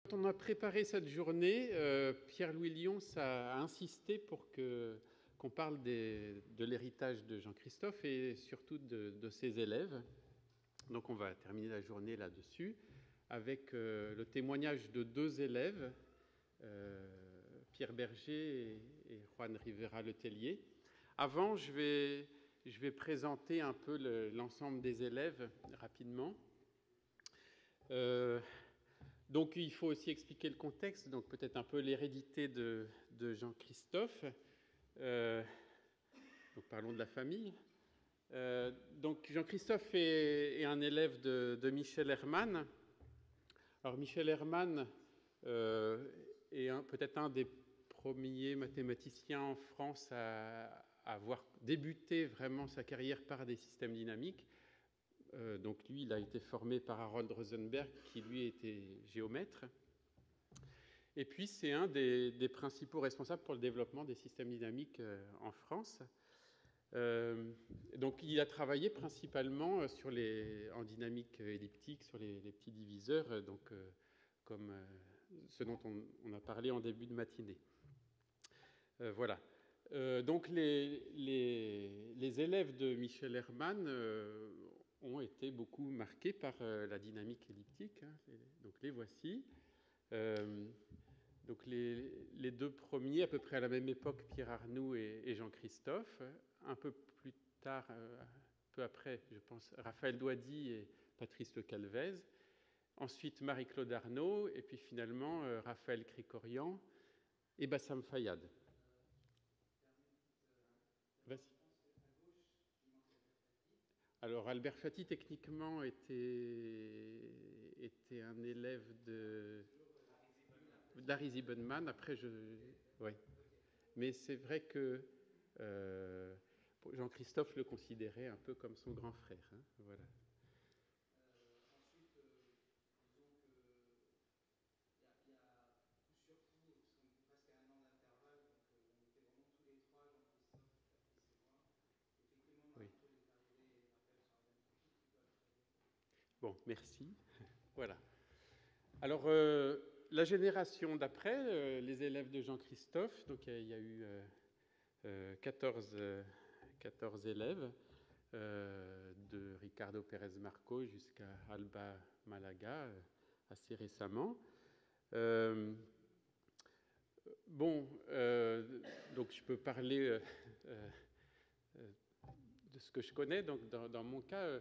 Quand on a préparé cette journée, Pierre-Louis Lyons a insisté pour qu'on parle de l'héritage de Jean-Christophe et surtout de ses élèves. Donc on va terminer la journée là-dessus avec le témoignage de deux élèves, Pierre Berger et Juan Rivera Letellier. Avant, je vais présenter un peu l'ensemble des élèves rapidement. Donc il faut aussi expliquer le contexte, donc peut-être un peu l'hérédité de Jean-Christophe. Donc parlons de la famille. Donc Jean-Christophe est un élève de Michel Hermann. Alors Michel Hermann est peut-être un des premiers mathématiciens en France à avoir débuté vraiment sa carrière par des systèmes dynamiques. Donc lui, il a été formé par Harold Rosenberg, qui lui était géomètre. Et puis c'est un des principaux responsables pour le développement des systèmes dynamiques en France. Donc il a travaillé principalement en dynamique elliptique, sur les petits diviseurs, comme ce dont on a parlé en début de matinée. Voilà. Donc les élèves de Michel Hermann ont été beaucoup marqués par la dynamique elliptique. Donc les voici. Donc les deux premiers, à peu près à la même époque, Pierre Arnoux et Jean-Christophe. Un peu plus tard, peu après, je pense, Raphaël Doisdy et Patrice Le Calvez. Ensuite, Marie-Claude Arnaud, et puis finalement, Raphaël Krikorian et Bassam Fayad. Vas-y. Alors, Albert Fati, techniquement, était un élève de Larry Ziebenman. Après, oui. Mais c'est vrai que Jean-Christophe le considérait un peu comme son grand frère. Hein, voilà. Ensuite, disons qu'il y a coup sur coup, parce qu'on était presque à un an d'intervalle, donc on était vraiment tous les trois, Jean-Christophe, Patrice et moi. Effectivement, Marie-Claude est arrivée et Raphaël sur la même tout petit peu après. Bon, merci. Voilà. Alors, la génération d'après, les élèves de Jean-Christophe, donc il y a eu 14 élèves, de Ricardo Pérez Marco jusqu'à Alba Malaga, assez récemment. Donc je peux parler de ce que je connais. Donc dans mon cas,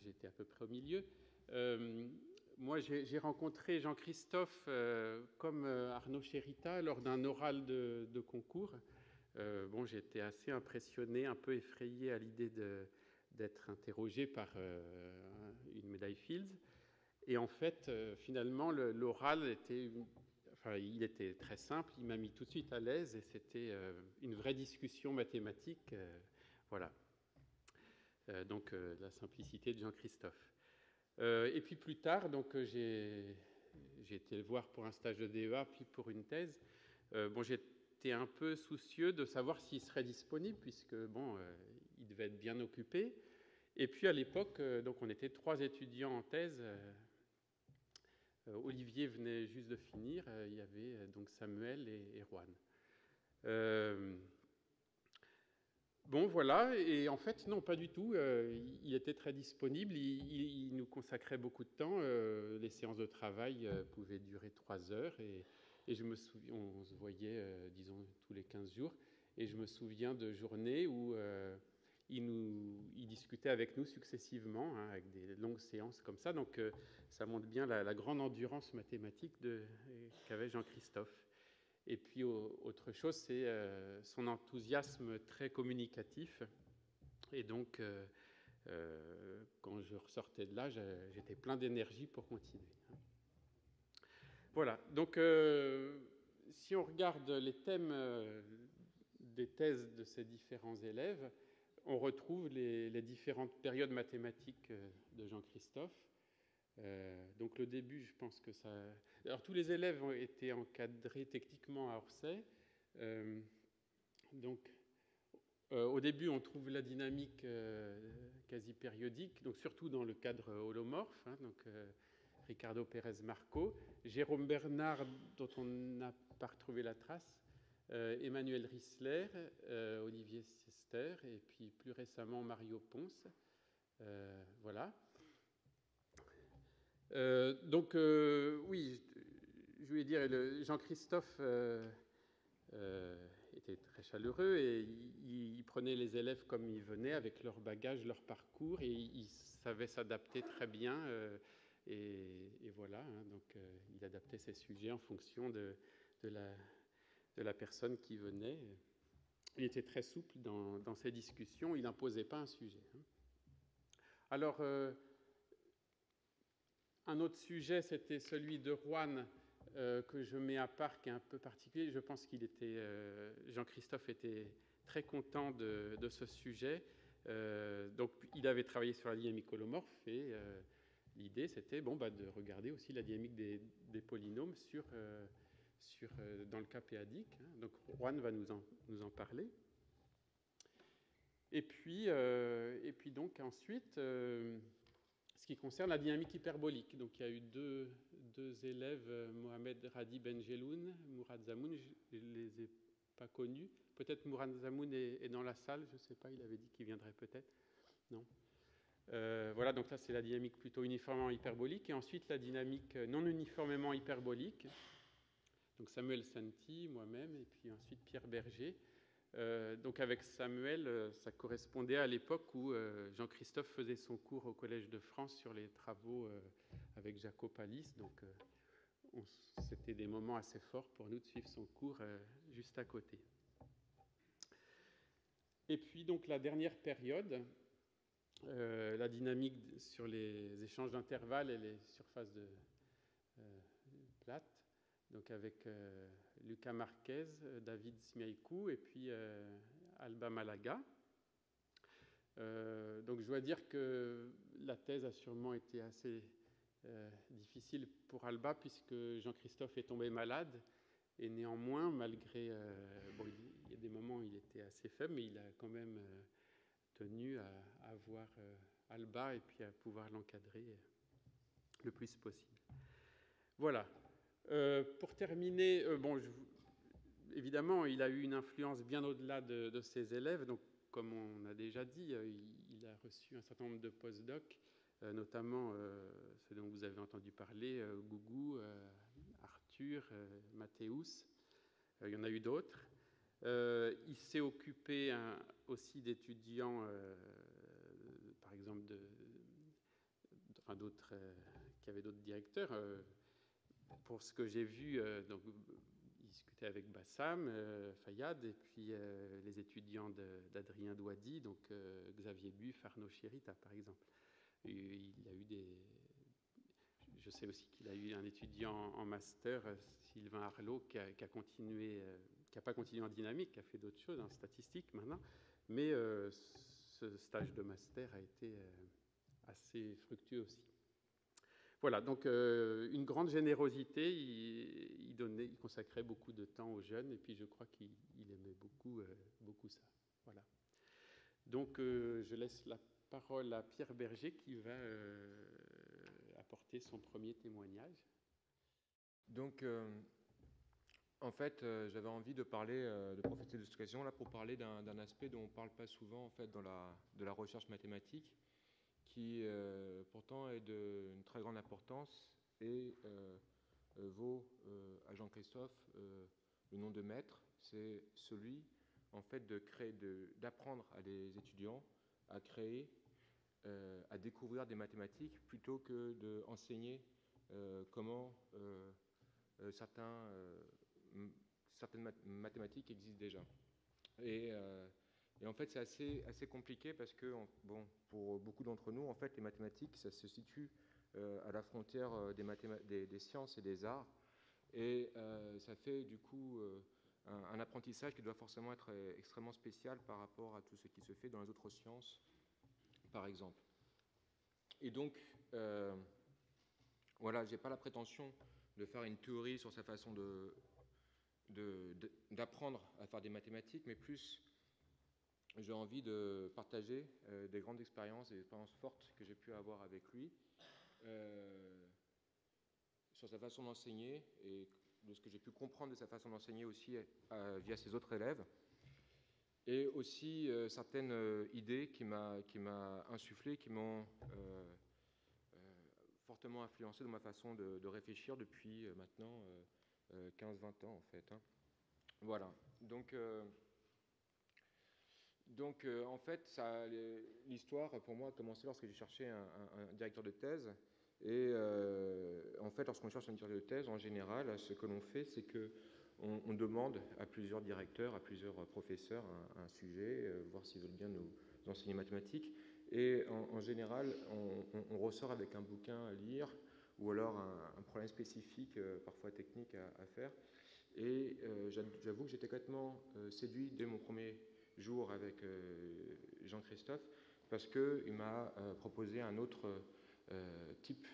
j'étais à peu près au milieu. Moi, j'ai rencontré Jean-Christophe comme Arnaud Chérita lors d'un oral de concours. J'étais assez impressionné, un peu effrayé à l'idée d'être interrogé par une médaille Fields. Et en fait, finalement, l'oral il était très simple. Il m'a mis tout de suite à l'aise et c'était une vraie discussion mathématique. Voilà. Donc, la simplicité de Jean-Christophe. Et puis plus tard, donc j'ai été le voir pour un stage de DEA, puis pour une thèse. J'étais un peu soucieux de savoir s'il serait disponible, puisque il devait être bien occupé. Et puis à l'époque, donc on était 3 étudiants en thèse. Olivier venait juste de finir. Il y avait donc Samuel et Juan. Voilà, et en fait, non, pas du tout. Il était très disponible, il nous consacrait beaucoup de temps. Les séances de travail pouvaient durer 3 heures, et je me souviens, on se voyait, disons, tous les 15 jours, et je me souviens de journées où il discutait avec nous successivement, hein, avec des longues séances comme ça. Donc, ça montre bien la grande endurance mathématique qu'avait Jean-Christophe. Et puis, autre chose, c'est son enthousiasme très communicatif. Et donc, quand je ressortais de là, j'étais plein d'énergie pour continuer. Voilà. Donc, si on regarde les thèmes des thèses de ces différents élèves, on retrouve les différentes périodes mathématiques de Jean-Christophe. Donc le début, je pense que ça... Alors tous les élèves ont été encadrés techniquement à Orsay. Au début, on trouve la dynamique quasi périodique, donc surtout dans le cadre holomorphe. Ricardo Pérez Marco, Jérôme Bernard, dont on n'a pas retrouvé la trace, Emmanuel Rissler, Olivier Siester, et puis plus récemment Mario Ponce. Voilà. Donc, oui, je voulais dire, Jean-Christophe était très chaleureux et il prenait les élèves comme ils venaient, avec leur bagage, leur parcours, et il savait s'adapter très bien. Et voilà, hein, donc il adaptait ses sujets en fonction de la personne qui venait. Il était très souple dans ses discussions, il n'imposait pas un sujet. Hein. Alors, un autre sujet, c'était celui de Juan, que je mets à part, qui est un peu particulier. Je pense qu'il était, Jean-Christophe était très content de ce sujet. Donc, il avait travaillé sur la dynamique holomorphe et l'idée, c'était de regarder aussi la dynamique des polynômes dans le cas péadique. Hein. Donc, Juan va nous en parler. Et puis donc ensuite, ce qui concerne la dynamique hyperbolique. Donc, il y a eu deux élèves, Mohamed Radi Benjeloun, Mourad Zamoun, je ne les ai pas connus. Peut-être Mourad Zamoun est dans la salle, je ne sais pas, il avait dit qu'il viendrait peut-être. Non. Voilà, donc là, c'est la dynamique plutôt uniformément hyperbolique. Et ensuite, la dynamique non uniformément hyperbolique. Donc, Samuel Santi, moi-même, et puis ensuite Pierre Berger. Donc avec Samuel, ça correspondait à l'époque où Jean-Christophe faisait son cours au Collège de France sur les travaux avec Jacob Alice. Donc c'était des moments assez forts pour nous de suivre son cours juste à côté. Et puis donc la dernière période, la dynamique sur les échanges d'intervalles et les surfaces plates. Donc avec Lucas Marquez, David Smiaïkou et puis Alba Malaga. Donc je dois dire que la thèse a sûrement été assez difficile pour Alba puisque Jean-Christophe est tombé malade et néanmoins, malgré... il y a des moments où il était assez faible, mais il a quand même tenu à voir Alba et puis à pouvoir l'encadrer le plus possible. Voilà. Pour terminer, évidemment, il a eu une influence bien au-delà de ses élèves. Donc, comme on a déjà dit, il a reçu un certain nombre de post-docs, notamment ceux dont vous avez entendu parler, Gougou, Arthur, Mathéus. Il y en a eu d'autres. Il s'est occupé aussi d'étudiants, par exemple, d'autres qui avaient d'autres directeurs. Pour ce que j'ai vu, donc, il discutait avec Bassam, Fayad, et puis les étudiants d'Adrien Douady, donc Xavier Buff, Arnaud Chérita, par exemple. Et il a eu je sais aussi qu'il a eu un étudiant en master, Sylvain Arlot, qui a continué, qui n'a pas continué en dynamique, qui a fait d'autres choses, en statistique maintenant, mais ce stage de master a été assez fructueux aussi. Voilà, donc une grande générosité, il consacrait beaucoup de temps aux jeunes, et puis je crois qu'il aimait beaucoup ça. Voilà. Donc je laisse la parole à Pierre Berger qui va apporter son premier témoignage. Donc, en fait, j'avais envie de profiter de cette occasion là pour parler d'un aspect dont on ne parle pas souvent en fait de la recherche mathématique, qui pourtant est d'une très grande importance et vaut à Jean-Christophe le nom de maître. C'est celui en fait d'apprendre à des étudiants à créer, à découvrir des mathématiques plutôt que d'enseigner comment certaines mathématiques existent déjà. Et en fait, c'est assez compliqué parce que, pour beaucoup d'entre nous, en fait, les mathématiques, ça se situe à la frontière des sciences et des arts. Et ça fait, du coup, un apprentissage qui doit forcément être extrêmement spécial par rapport à tout ce qui se fait dans les autres sciences, par exemple. Et donc, voilà, je n'ai pas la prétention de faire une théorie sur sa façon d'apprendre à faire des mathématiques, mais plus j'ai envie de partager des grandes expériences, des expériences fortes que j'ai pu avoir avec lui, sur sa façon d'enseigner et de ce que j'ai pu comprendre de sa façon d'enseigner aussi via ses autres élèves, et aussi certaines idées qui m'a insufflé, qui m'ont fortement influencé dans ma façon de réfléchir depuis maintenant 15-20 ans en fait. Hein. Voilà. Donc en fait, l'histoire pour moi a commencé lorsque j'ai cherché un directeur de thèse. Et en fait, lorsqu'on cherche un directeur de thèse, en général, ce que l'on fait, c'est qu'on demande à plusieurs directeurs, à plusieurs professeurs un sujet, voir s'ils veulent bien nous enseigner mathématiques. Et en général, on ressort avec un bouquin à lire ou alors un problème spécifique, parfois technique, à faire. Et j'avoue que j'étais complètement séduit dès mon premier jour avec Jean-Christophe, parce qu'il m'a proposé un autre type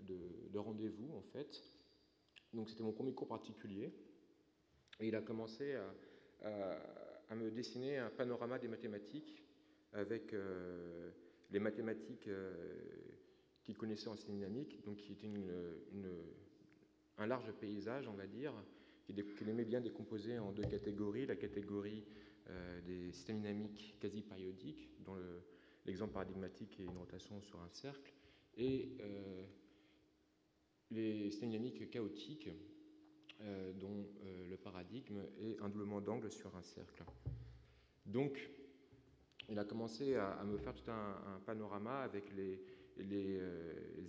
de rendez-vous, en fait. Donc c'était mon premier cours particulier, et il a commencé à me dessiner un panorama des mathématiques, avec les mathématiques qu'il connaissait en système dynamique, donc qui était un large paysage, on va dire, qu'il aimait bien décomposer en deux catégories. La catégorie des systèmes dynamiques quasi-périodiques, dont l'exemple paradigmatique est une rotation sur un cercle, et les systèmes dynamiques chaotiques, dont le paradigme est un doublement d'angle sur un cercle. Donc, il a commencé à me faire tout un panorama avec les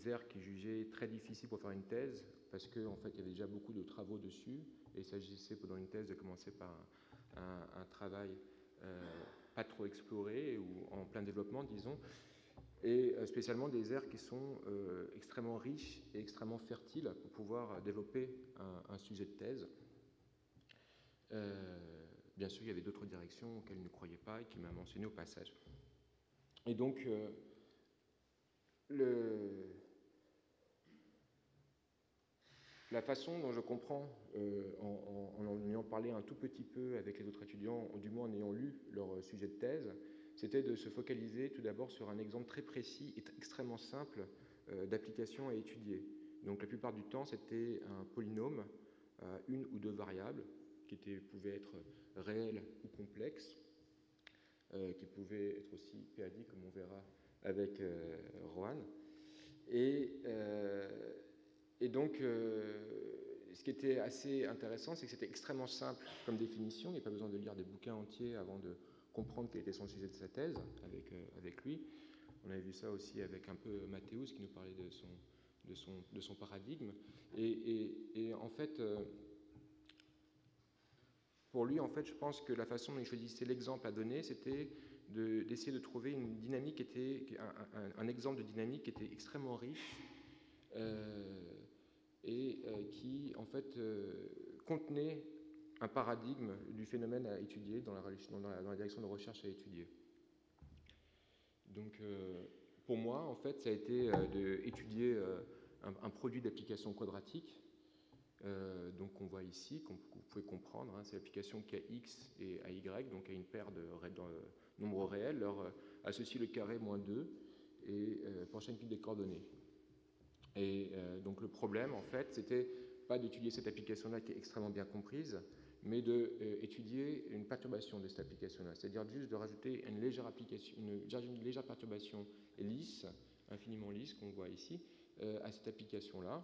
aires qu'il jugeait très difficiles pour faire une thèse, parce qu'en fait, il y avait déjà beaucoup de travaux dessus, et il s'agissait pendant une thèse de commencer par un travail pas trop exploré, ou en plein développement, disons, et spécialement des aires qui sont extrêmement riches et extrêmement fertiles pour pouvoir développer un sujet de thèse. Bien sûr, il y avait d'autres directions auxquelles il ne croyait pas et qu'il m'a mentionné au passage. Et donc, la façon dont je comprends, en ayant parlé un tout petit peu avec les autres étudiants, ou du moins en ayant lu leur sujet de thèse, c'était de se focaliser tout d'abord sur un exemple très précis et extrêmement simple d'application à étudier. Donc la plupart du temps, c'était un polynôme, une ou deux variables, qui pouvaient être réelles ou complexes, qui pouvaient être aussi périodiques, comme on verra avec Rohan. Et donc, ce qui était assez intéressant, c'est que c'était extrêmement simple comme définition. Il n'y a pas besoin de lire des bouquins entiers avant de comprendre quel était son sujet de sa thèse avec lui. On avait vu ça aussi avec un peu Mathéus, qui nous parlait de son paradigme. Et en fait, pour lui, en fait, je pense que la façon dont il choisissait l'exemple à donner, c'était d'essayer de trouver une dynamique un exemple de dynamique qui était extrêmement riche, et qui, en fait, contenait un paradigme du phénomène à étudier dans la direction de recherche à étudier. Donc, pour moi, en fait, ça a été d'étudier un produit d'application quadratique, donc on voit ici, comme vous pouvez comprendre, hein, c'est l'application qui a x et a y, donc a une paire de nombres réels, leur associe le carré moins 2, et pour chacune des coordonnées. Et donc le problème, en fait, c'était pas d'étudier cette application-là qui est extrêmement bien comprise, mais d'étudier une perturbation de cette application-là, c'est-à-dire juste de rajouter une légère perturbation lisse, infiniment lisse, qu'on voit ici, à cette application-là.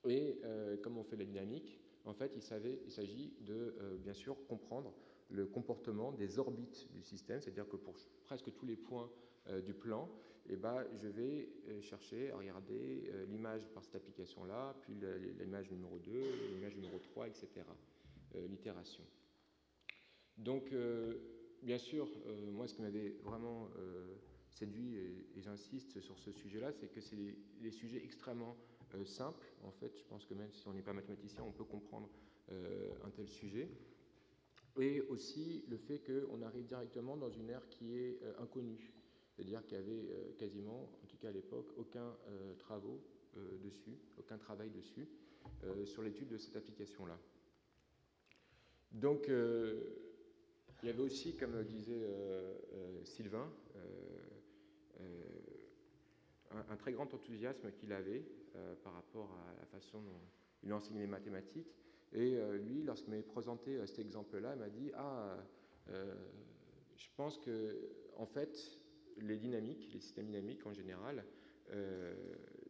Et comme on fait la dynamique, en fait, il s'agit de, bien sûr, comprendre le comportement des orbites du système, c'est-à-dire que pour presque tous les points du plan, eh ben, je vais chercher à regarder l'image par cette application-là, puis l'image numéro 2, l'image numéro 3, etc. L'itération. Donc, bien sûr, moi, ce qui m'avait vraiment séduit, et j'insiste sur ce sujet-là, c'est que c'est des sujets extrêmement simples. En fait, je pense que même si on n'est pas mathématicien, on peut comprendre un tel sujet. Et aussi le fait qu'on arrive directement dans une ère qui est inconnue, c'est-à-dire qu'il y avait quasiment, en tout cas à l'époque, aucun travail dessus, sur l'étude de cette application-là. Donc, il y avait aussi, comme disait Sylvain, un très grand enthousiasme qu'il avait par rapport à la façon dont il enseignait les mathématiques. Et lui, lorsqu'il m'avait présenté cet exemple-là, il m'a dit « Ah, je pense que, en fait, les dynamiques, les systèmes dynamiques en général,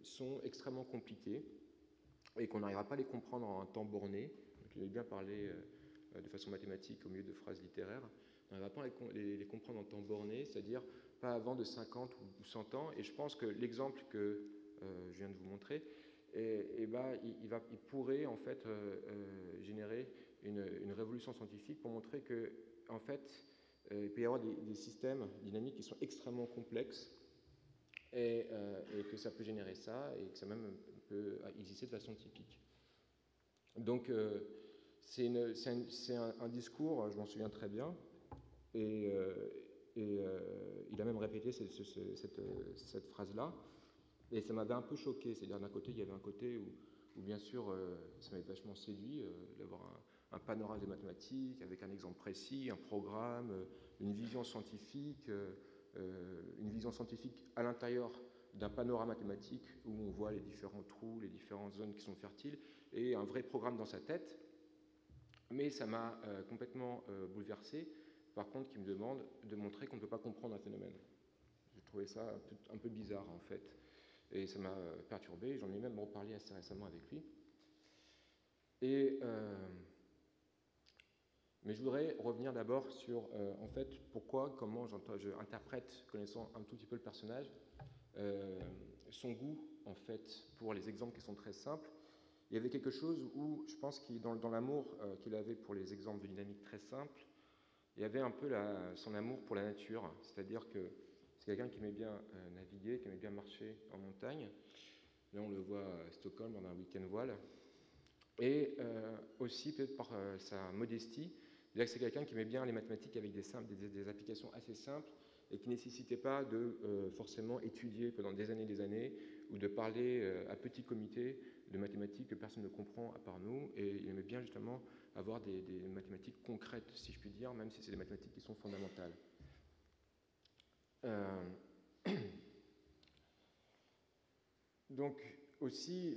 sont extrêmement compliqués et qu'on n'arrivera pas à les comprendre en un temps borné. » Donc, il avait bien parlé de façon mathématique au milieu de phrases littéraires. On n'arrivera pas à les comprendre en temps borné, c'est-à-dire pas avant de 50 ou 100 ans. Et je pense que l'exemple que je viens de vous montrer, il pourrait en fait générer une révolution scientifique pour montrer que, en fait, il peut y avoir des systèmes dynamiques qui sont extrêmement complexes et que ça peut générer ça et que ça même peut exister de façon typique. Donc, c'est un discours, je m'en souviens très bien, et il a même répété cette phrase-là, et ça m'avait un peu choqué. C'est-à-dire, d'un côté, il y avait un côté où bien sûr, ça m'avait vachement séduit d'avoir un panorama des mathématiques avec un exemple précis, un programme, une vision scientifique à l'intérieur d'un panorama mathématique où on voit les différents trous, les différentes zones qui sont fertiles, et un vrai programme dans sa tête. Mais ça m'a complètement bouleversé, par contre, qui me demande de montrer qu'on ne peut pas comprendre un phénomène. J'ai trouvé ça un peu bizarre, en fait. Et ça m'a perturbé, j'en ai même reparlé assez récemment avec lui. Mais je voudrais revenir d'abord sur, en fait, pourquoi, comment j'interprète, connaissant un tout petit peu le personnage, son goût, en fait, pour les exemples qui sont très simples. Il y avait quelque chose où, je pense, dans l'amour qu'il avait pour les exemples de dynamique très simples, il y avait un peu son amour pour la nature, c'est-à-dire que c'est quelqu'un qui aimait bien naviguer, qui aimait bien marcher en montagne. Là, on le voit à Stockholm, dans un week-end voile. Et aussi, peut-être par sa modestie, c'est quelqu'un qui aimait bien les mathématiques avec des applications assez simples et qui ne nécessitait pas de forcément étudier pendant des années, ou de parler à petit comité de mathématiques que personne ne comprend à part nous. Et il aimait bien justement avoir des mathématiques concrètes, si je puis dire, même si c'est des mathématiques qui sont fondamentales. Donc, aussi,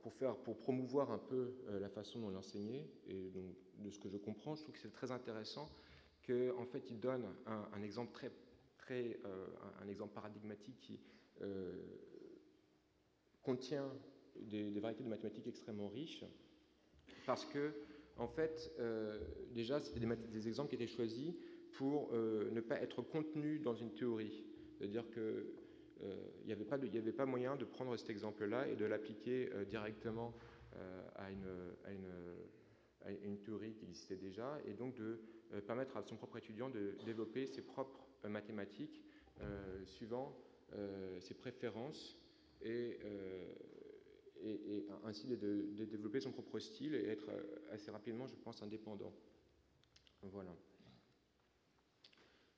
pour promouvoir un peu la façon dont il enseignait, et donc de ce que je comprends, je trouve que c'est très intéressant qu'en fait, il donne un exemple un exemple paradigmatique qui contient des variétés de mathématiques extrêmement riches, parce que, en fait, déjà, c'était des exemples qui étaient choisis pour ne pas être contenus dans une théorie. C'est-à-dire que il n'y avait pas moyen de prendre cet exemple-là et de l'appliquer directement à une théorie qui existait déjà, et donc de permettre à son propre étudiant de développer ses propres mathématiques suivant ses préférences et ainsi de développer son propre style et être assez rapidement, je pense, indépendant. Voilà.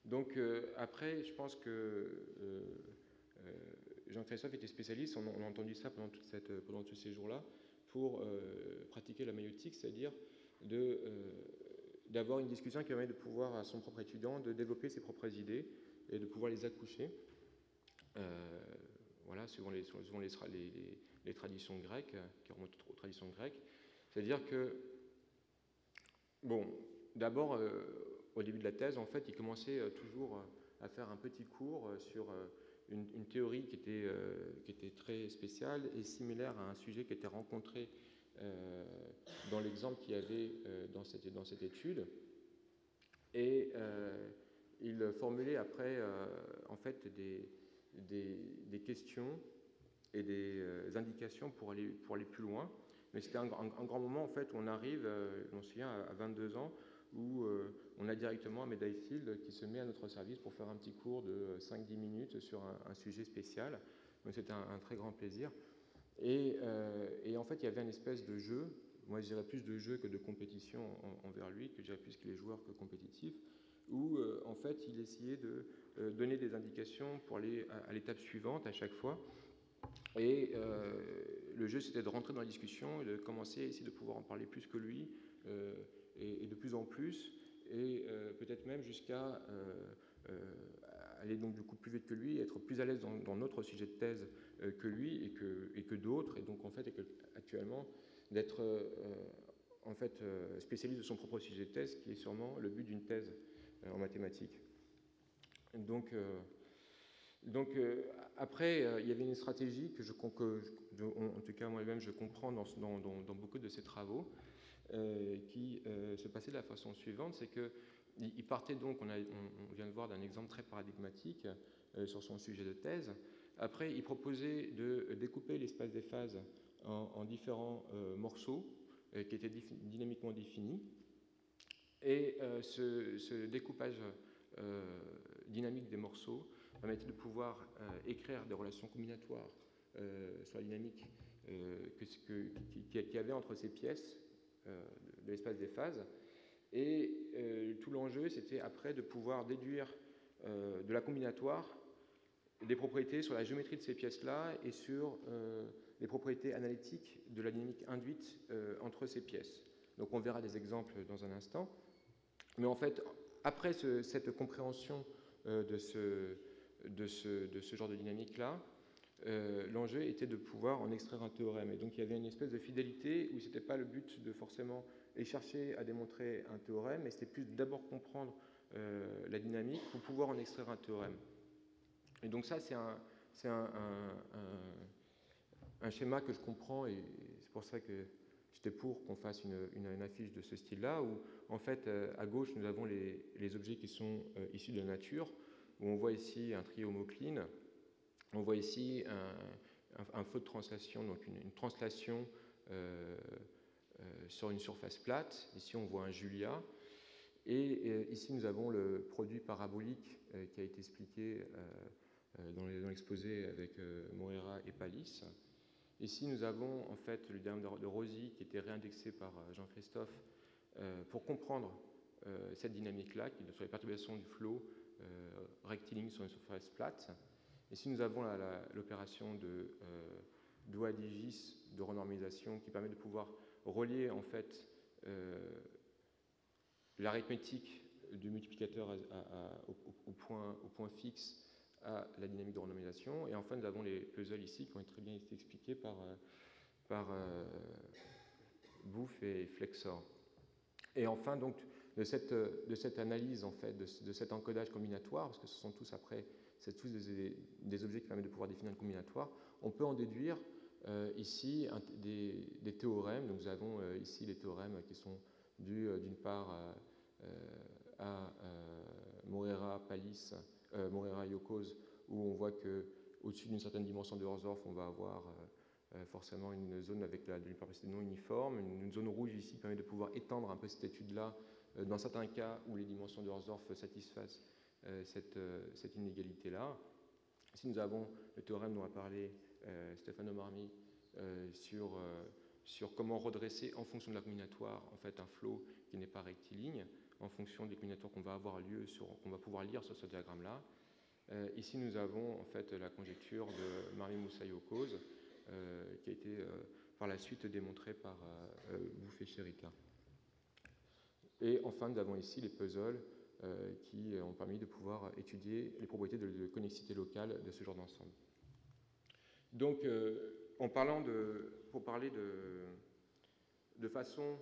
Donc après, je pense que Jean-Christophe était spécialiste, on a entendu ça pendant tous ces jours-là, pour pratiquer la maïeutique, c'est-à-dire d'avoir une discussion qui permet de pouvoir, à son propre étudiant, de développer ses propres idées et de pouvoir les accoucher, voilà, suivant les traditions grecques, qui remontent aux traditions grecques. C'est-à-dire que, bon, d'abord, au début de la thèse, en fait, il commençait toujours à faire un petit cours sur une théorie qui était très spéciale et similaire à un sujet qui était rencontré dans l'exemple qu'il y avait dans cette étude. Et il formulait après, en fait, des questions et des indications pour aller plus loin. Mais c'était un grand moment, en fait, où on arrive, je m'en souviens, à 22 ans, où on a directement un médaille Field qui se met à notre service pour faire un petit cours de 5-10 minutes sur un sujet spécial. Donc c'était un très grand plaisir. Et en fait, il y avait une espèce de jeu, moi je dirais plus de jeu que de compétition envers lui, que je dirais plus que les joueurs que compétitifs, où en fait il essayait de donner des indications pour aller à l'étape suivante à chaque fois. Et le jeu, c'était de rentrer dans la discussion et de commencer à essayer de pouvoir en parler plus que lui, et de plus en plus, et peut-être même jusqu'à aller donc du coup plus vite que lui, être plus à l'aise dans notre sujet de thèse que lui et que d'autres, et donc en fait actuellement d'être en fait spécialiste de son propre sujet de thèse, qui est sûrement le but d'une thèse en mathématiques. Donc après, il y avait une stratégie en tout cas moi-même je comprends dans beaucoup de ces travaux, qui se passait de la façon suivante, c'est qu'il partait donc, on vient de voir d'un exemple très paradigmatique sur son sujet de thèse. Après, il proposait de découper l'espace des phases en différents morceaux qui étaient dynamiquement définis. Et ce découpage dynamique des morceaux permettait de pouvoir écrire des relations combinatoires sur la dynamique qu'il y avait entre ces pièces de l'espace des phases. Et tout l'enjeu, c'était après de pouvoir déduire de la combinatoire des propriétés sur la géométrie de ces pièces-là et sur les propriétés analytiques de la dynamique induite entre ces pièces. Donc on verra des exemples dans un instant. Mais en fait, après cette compréhension de ce genre de dynamique-là, l'enjeu était de pouvoir en extraire un théorème. Et donc il y avait une espèce de fidélité où ce n'était pas le but de forcément aller chercher à démontrer un théorème, mais c'était plus d'abord comprendre la dynamique pour pouvoir en extraire un théorème. Et donc ça, c'est un schéma que je comprends, et c'est pour ça que j'étais pour qu'on fasse une affiche de ce style-là, où en fait, à gauche, nous avons les objets qui sont issus de la nature, où on voit ici un trio homocline, on voit ici un faux de translation, donc une translation sur une surface plate. Ici, on voit un Julia. Et ici, nous avons le produit parabolique qui a été expliqué dans l'exposé avec Moreira et Pallis. Ici, nous avons en fait le diagramme de Rosy qui était réindexé par Jean-Christophe pour comprendre cette dynamique-là, qui est sur les perturbations du flot rectiligne sur une surface plate. Ici, nous avons l'opération de Douadigis de renormalisation qui permet de pouvoir relier en fait l'arithmétique du multiplicateur au point fixe à la dynamique de renormalisation. Et enfin, nous avons les puzzles ici qui ont très bien été expliqués par Bouffe et Flexor. Et enfin, donc, de cette analyse, en fait, de cet encodage combinatoire, parce que ce sont tous après, c'est tous des objets qui permettent de pouvoir définir un combinatoire, on peut en déduire ici des théorèmes. Donc, nous avons ici les théorèmes qui sont dus d'une part à Moreira, Pallis, Moreira, Yocose, où on voit qu'au-dessus d'une certaine dimension de Hausdorff, on va avoir forcément une zone avec de l'hyperplacité non uniforme. Une zone rouge ici permet de pouvoir étendre un peu cette étude-là dans certains cas où les dimensions de Hausdorff satisfassent cette inégalité-là. Ici, nous avons le théorème dont a parlé Stefano Marmi sur comment redresser en fonction de la combinatoire en fait, un flot qui n'est pas rectiligne, en fonction des combinatoires qu'on va pouvoir lire sur ce diagramme-là. Ici, nous avons en fait la conjecture de Marmi-Moussa-Yocose qui a été par la suite démontrée par Bouffe et Cherita. Et enfin, nous avons ici les puzzles qui ont permis de pouvoir étudier les propriétés de connexité locale de ce genre d'ensemble. Donc, pour parler de façon,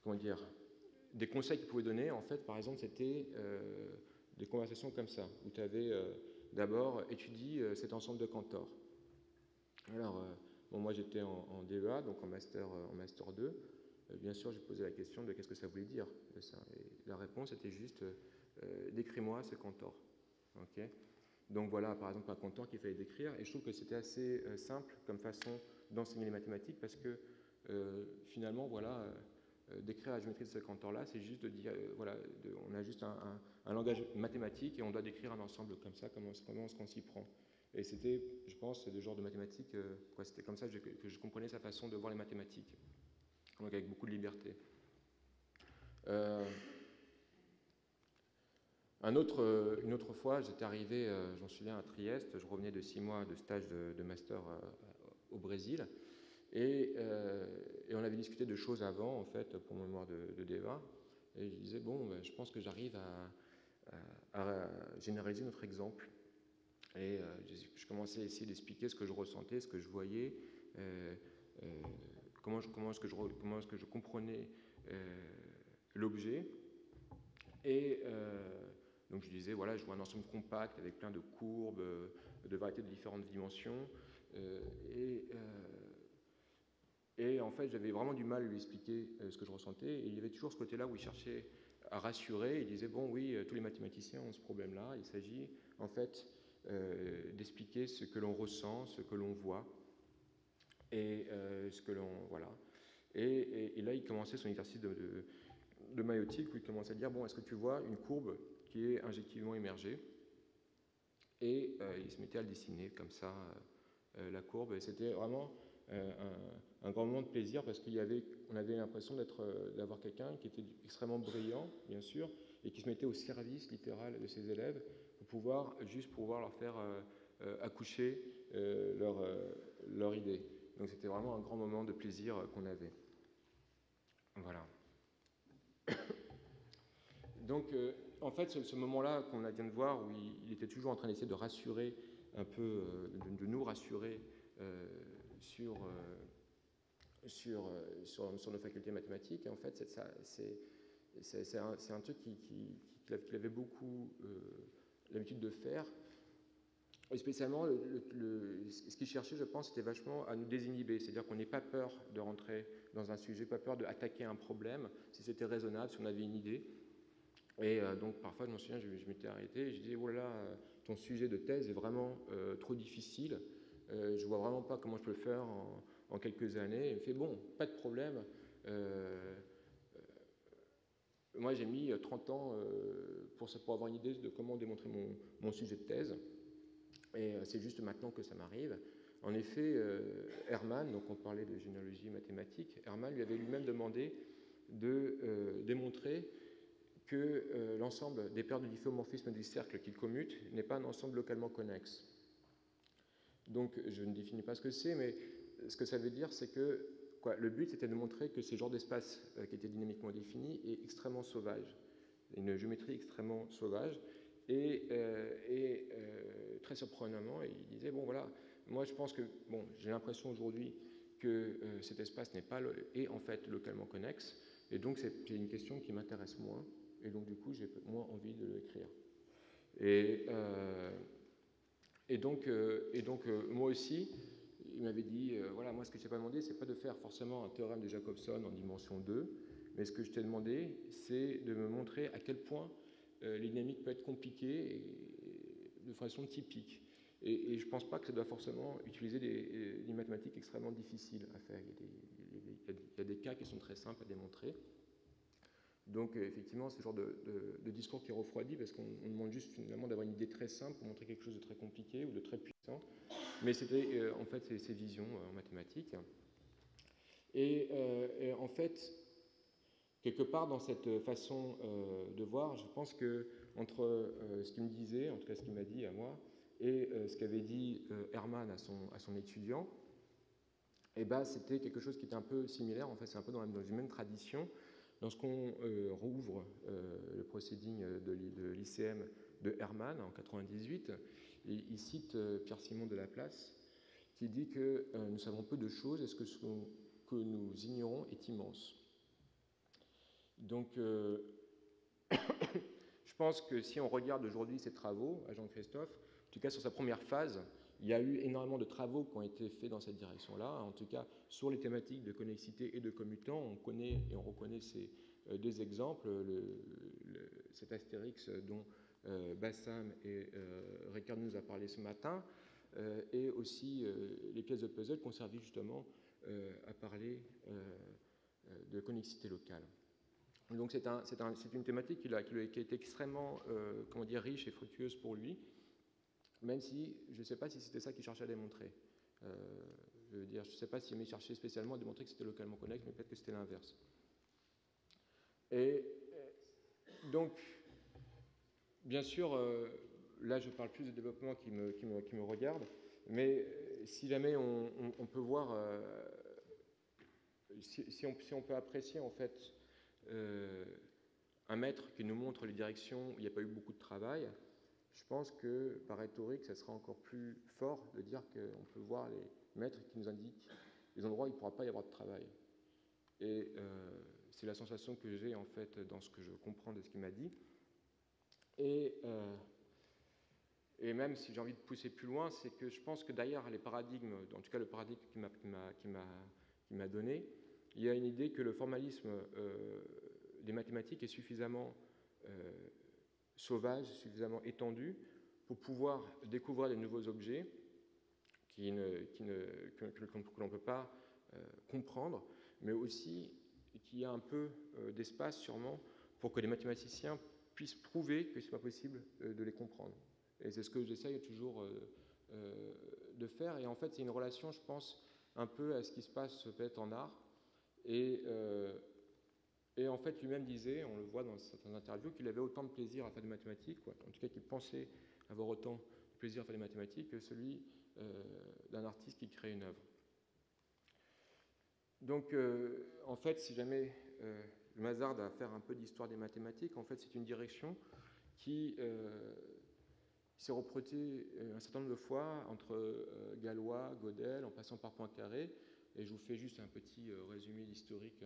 comment dire, des conseils qu'ils pouvaient donner, en fait, par exemple, c'était des conversations comme ça, où tu avais d'abord étudié cet ensemble de Cantor. Alors, moi j'étais en DEA, donc en master 2. Bien sûr, j'ai posé la question de qu'est-ce que ça voulait dire de ça. Et la réponse était juste décris-moi ce Cantor. Okay, donc voilà, par exemple, un Cantor qu'il fallait décrire. Et je trouve que c'était assez simple comme façon d'enseigner les mathématiques parce que finalement, voilà, décrire la géométrie de ce Cantor-là, c'est juste de dire, voilà, on a juste un langage mathématique et on doit décrire un ensemble comme ça, comment est-ce qu'on s'y prend. Et c'était, je pense, le genre de mathématiques, c'était comme ça que je comprenais sa façon de voir les mathématiques, donc avec beaucoup de liberté. Une autre fois, j'étais arrivé, j'en souviens, à Trieste, je revenais de 6 mois de stage de master au Brésil, et on avait discuté de choses avant, en fait, pour mon mémoire de DEA, et je disais, bon, je pense que j'arrive généraliser notre exemple. Et je commençais à essayer d'expliquer ce que je ressentais, ce que je voyais, comment est-ce que je comprenais l'objet. Et donc je disais, voilà, je vois un ensemble compact avec plein de courbes, de variétés de différentes dimensions. Et en fait, j'avais vraiment du mal à lui expliquer ce que je ressentais. Et il y avait toujours ce côté-là où il cherchait à rassurer. Il disait, bon, oui, tous les mathématiciens ont ce problème-là. Il s'agit, en fait, d'expliquer ce que l'on ressent, ce que l'on voit, et ce que l'on... Voilà. Et là, il commençait son exercice de maïotique, où il commençait à dire, bon, est-ce que tu vois une courbe qui est injectivement émergée? Et il se mettait à le dessiner, comme ça, la courbe. Et c'était vraiment un grand moment de plaisir, parce qu'on avait l'impression d'avoir quelqu'un qui était extrêmement brillant, bien sûr, et qui se mettait au service littéral de ses élèves, pour pouvoir leur faire accoucher leur idée. Donc c'était vraiment un grand moment de plaisir qu'on avait. Voilà. Donc, en fait, ce moment-là qu'on vient de voir, où il était toujours en train d'essayer de rassurer un peu, de nous rassurer sur nos facultés mathématiques, et en fait, c'est un truc qu'il avait beaucoup l'habitude de faire. Et spécialement, ce qu'il cherchait, je pense, c'était vachement à nous désinhiber, c'est-à-dire qu'on n'ait pas peur de rentrer dans un sujet, pas peur d'attaquer un problème, si c'était raisonnable, si on avait une idée. Et donc, parfois, je m'en souviens, je m'étais arrêté et je disais, oh là là, ton sujet de thèse est vraiment trop difficile, je vois vraiment pas comment je peux le faire en quelques années. Et il me fait, bon, pas de problème. Moi, j'ai mis 30 ans pour avoir une idée de comment démontrer mon sujet de thèse. Et c'est juste maintenant que ça m'arrive. En effet, Hermann, donc on parlait de généalogie mathématique, Hermann lui avait lui-même demandé de démontrer que l'ensemble des paires de difféomorphismes du cercle qu'il commute n'est pas un ensemble localement connexe. Donc je ne définis pas ce que c'est, mais ce que ça veut dire, c'est que le but était de montrer que ce genre d'espace qui était dynamiquement défini est extrêmement sauvage, une géométrie extrêmement sauvage, et très surprenamment, il disait, bon voilà, moi je pense que, bon, j'ai l'impression aujourd'hui que cet espace est en fait localement connexe, et donc c'est une question qui m'intéresse moins, et donc du coup j'ai moins envie de l'écrire. Et donc moi aussi, il m'avait dit, voilà, moi ce que je t'ai pas demandé, c'est pas de faire forcément un théorème de Jacobson en dimension 2, mais ce que je t'ai demandé, c'est de me montrer à quel point les dynamiques peuvent être compliquées et de façon typique. Et je ne pense pas que ça doit forcément utiliser des mathématiques extrêmement difficiles à faire. Il y a des cas qui sont très simples à démontrer. Donc effectivement, c'est ce genre de discours qui refroidit, parce qu'on demande juste finalement d'avoir une idée très simple pour montrer quelque chose de très compliqué ou de très puissant. Mais c'était en fait ces visions en mathématiques. Et en fait, quelque part dans cette façon de voir, je pense que entre ce qu'il me disait, en tout cas ce qu'il m'a dit à moi, et ce qu'avait dit Hermann à son étudiant, eh ben, c'était quelque chose qui était un peu similaire. En fait, c'est un peu dans une même tradition. Lorsqu'on rouvre le proceeding de l'ICM de Hermann en 1998, il cite Pierre-Simon de Laplace, qui dit que nous savons peu de choses et ce que nous ignorons est immense. Donc, je pense que si on regarde aujourd'hui ses travaux à Jean-Christophe, en tout cas sur sa première phase, il y a eu énormément de travaux qui ont été faits dans cette direction-là, en tout cas sur les thématiques de connexité et de commutant. On connaît et on reconnaît ces deux exemples, cet astérix dont Bassam et Ricard nous a parlé ce matin, et aussi les pièces de puzzle qui ont servi justement à parler de connexité locale. Donc c'est une thématique qui a été extrêmement riche et fructueuse pour lui, même si je ne sais pas si c'était ça qu'il cherchait à démontrer. Je veux dire, je ne sais pas s'il cherchait spécialement à démontrer que c'était localement connexe, mais peut-être que c'était l'inverse. Et donc, bien sûr, là je parle plus de développement qui me regarde, mais si jamais on peut voir, si on peut apprécier en fait un maître qui nous montre les directions où il n'y a pas eu beaucoup de travail, je pense que par rhétorique, ça sera encore plus fort de dire qu'on peut voir les maîtres qui nous indiquent les endroits où il ne pourra pas y avoir de travail. Et c'est la sensation que j'ai en fait dans ce que je comprends de ce qu'il m'a dit. Et même si j'ai envie de pousser plus loin, c'est que je pense que derrière les paradigmes, en tout cas le paradigme qu'il m'a donné, il y a une idée que le formalisme des mathématiques est suffisamment sauvage, suffisamment étendu pour pouvoir découvrir de nouveaux objets que l'on ne peut pas comprendre, mais aussi qu'il y a un peu d'espace sûrement pour que les mathématiciens puissent prouver que ce n'est pas possible de les comprendre. Et c'est ce que j'essaye toujours de faire. Et en fait, c'est une relation, je pense, un peu à ce qui se passe peut-être en art. Et en fait, lui-même disait, on le voit dans certaines interviews, qu'il avait autant de plaisir à faire des mathématiques, quoi. En tout cas qu'il pensait avoir autant de plaisir à faire des mathématiques que celui d'un artiste qui crée une œuvre. Donc, en fait, si jamais je m'hasarde à faire un peu d'histoire des mathématiques, en fait, c'est une direction qui s'est reprotée un certain nombre de fois entre Galois, Gödel, en passant par Poincaré, et je vous fais juste un petit résumé historique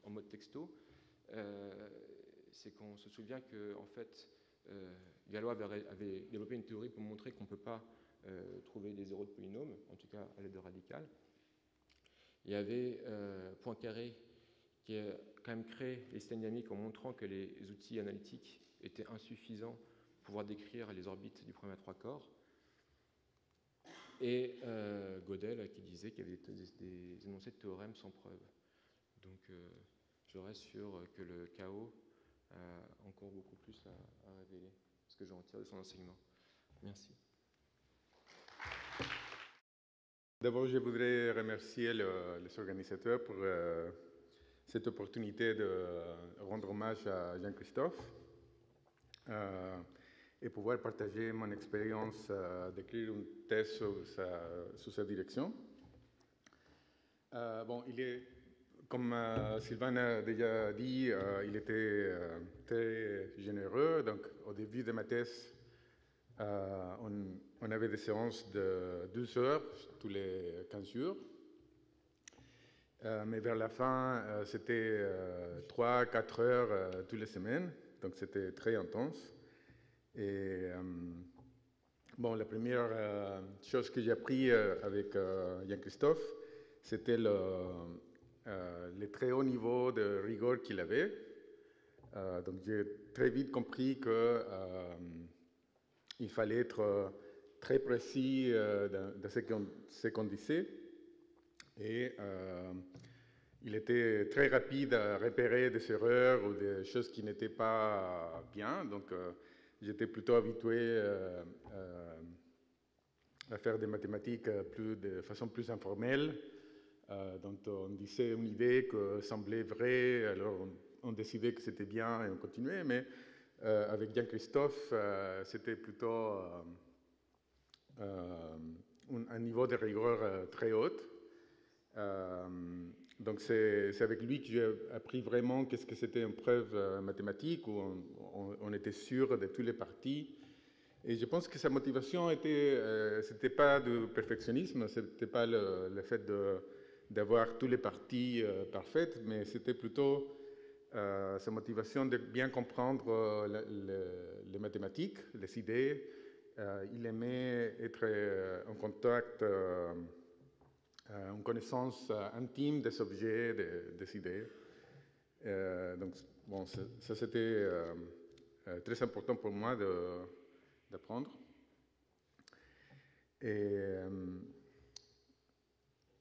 en mode texto. C'est qu'on se souvient que, en fait, Galois avait développé une théorie pour montrer qu'on ne peut pas trouver des zéros de polynômes, en tout cas à l'aide de radicales. Il y avait Poincaré qui a quand même créé les systèmes dynamiques en montrant que les outils analytiques étaient insuffisants pour pouvoir décrire les orbites du problème à 3 corps. Et Gödel qui disait qu'il y avait des énoncés de théorèmes sans preuve. Donc je reste sur que le chaos a encore beaucoup plus à révéler, ce que j'en tire de son enseignement. Merci. D'abord, je voudrais remercier les organisateurs pour cette opportunité de rendre hommage à Jean-Christophe et pouvoir partager mon expérience d'écrire une thèse sous sa direction. Bon, comme Sylvain a déjà dit, il était très généreux. Donc, au début de ma thèse, on avait des séances de 12 heures tous les 15 jours. Mais vers la fin, c'était 3-4 heures toutes les semaines. Donc, c'était très intense. Et bon, la première chose que j'ai appris avec Jean-Christophe, c'était le très haut niveau de rigueur qu'il avait. Donc, j'ai très vite compris que il fallait être très précis dans ce qu'on disait. Et il était très rapide à repérer des erreurs ou des choses qui n'étaient pas bien. Donc, j'étais plutôt habitué à faire des mathématiques de façon plus informelle. Donc, on disait une idée qui semblait vraie, alors on décidait que c'était bien et on continuait. Mais avec Jean-Christophe, c'était plutôt un niveau de rigueur très haut. Donc c'est avec lui que j'ai appris vraiment qu'est-ce que c'était une preuve mathématique, où on était sûr de tous les parties. Et je pense que sa motivation c'était pas du perfectionnisme, c'était pas le fait d'avoir tous les parties parfaites, mais c'était plutôt sa motivation de bien comprendre les mathématiques, les idées. Il aimait être en contact, en connaissance intime des objets, des idées. Donc, bon, ça c'était très important pour moi d'apprendre. Et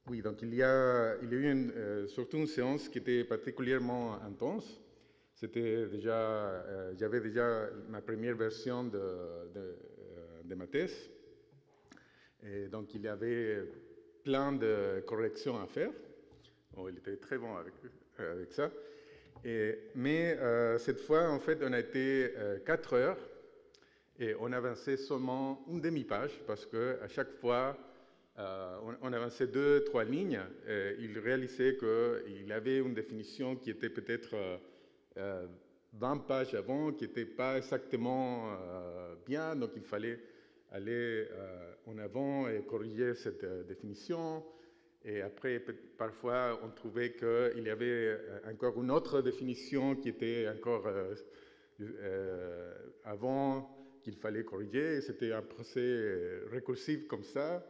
oui, donc il y a eu surtout une séance qui était particulièrement intense. C'était déjà, j'avais déjà ma première version de ma thèse. Et donc il y avait plein de corrections à faire. Bon, il était très bon avec ça. Mais cette fois, en fait, on a été 4 heures et on avançait seulement une demi-page parce qu'à chaque fois, on avançait 2-3 lignes. Et il réalisait qu'il avait une définition qui était peut-être 20 pages avant qui n'étaient pas exactement bien, donc il fallait aller en avant et corriger cette définition. Et après, parfois, on trouvait qu'il y avait encore une autre définition qui était encore avant qu'il fallait corriger. C'était un procès récursif comme ça.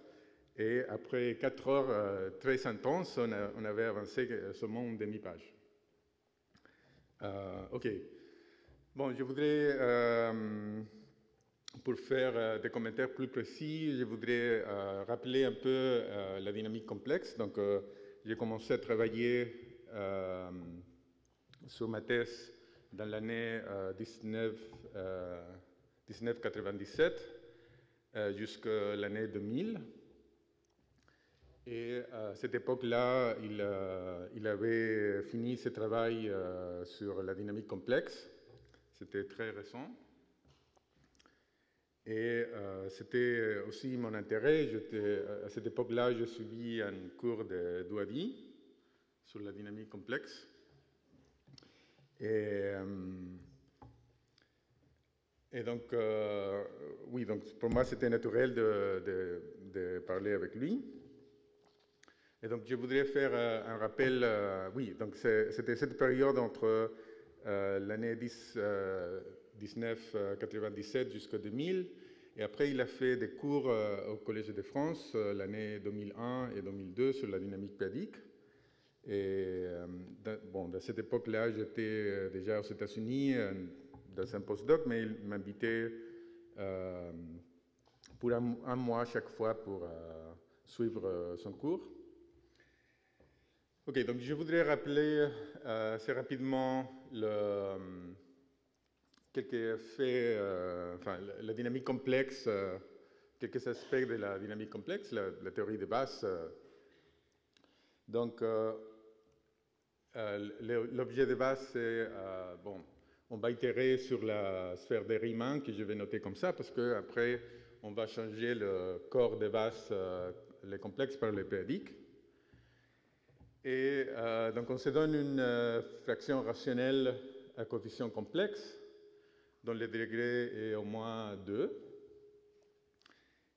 Et après 4 heures très intenses, on avait avancé seulement une demi-page. OK. Bon, je voudrais, pour faire des commentaires plus précis, je voudrais rappeler un peu la dynamique complexe. Donc, j'ai commencé à travailler sur ma thèse dans l'année 1997 jusqu'à l'année 2000. Et à cette époque-là, il avait fini ce travail sur la dynamique complexe. C'était très récent. Et c'était aussi mon intérêt. À cette époque-là, je suivis un cours de Douady sur la dynamique complexe. Et donc, oui, donc pour moi, c'était naturel de parler avec lui. Et donc, je voudrais faire un rappel. Oui, donc c'était cette période entre l'année 1997 jusqu'à 2000. Et après, il a fait des cours au Collège de France l'année 2001 et 2002 sur la dynamique pédique. Et bon, dans cette époque-là, j'étais déjà aux États-Unis dans un postdoc, mais il m'invitait pour un mois chaque fois pour suivre son cours. OK, donc je voudrais rappeler assez rapidement quelques faits, enfin la dynamique complexe, quelques aspects de la dynamique complexe, la théorie de base. Donc, l'objet de base, c'est, bon, on va itérer sur la sphère de Riemann, que je vais noter comme ça, parce qu'après, on va changer le corps de base, les complexes par les pédiques. Et donc, on se donne une fraction rationnelle à coefficient complexe, dont le degré est au moins 2.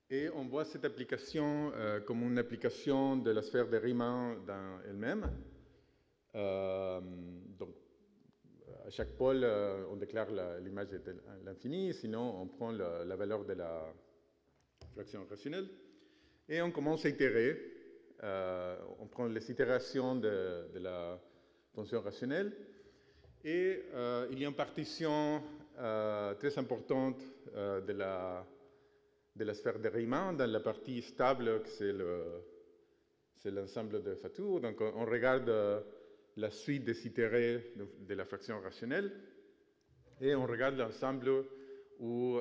Et on voit cette application comme une application de la sphère de Riemann dans elle-même. Donc, à chaque pôle, on déclare l'image de l'infini, sinon on prend la valeur de la fraction rationnelle. Et on commence à itérer. On prend les itérations de la fonction rationnelle. Et il y a une partition très importante de la sphère de Riemann dans la partie stable, c'est l'ensemble de Fatou. Donc on regarde la suite des itérés de la fraction rationnelle et on regarde l'ensemble où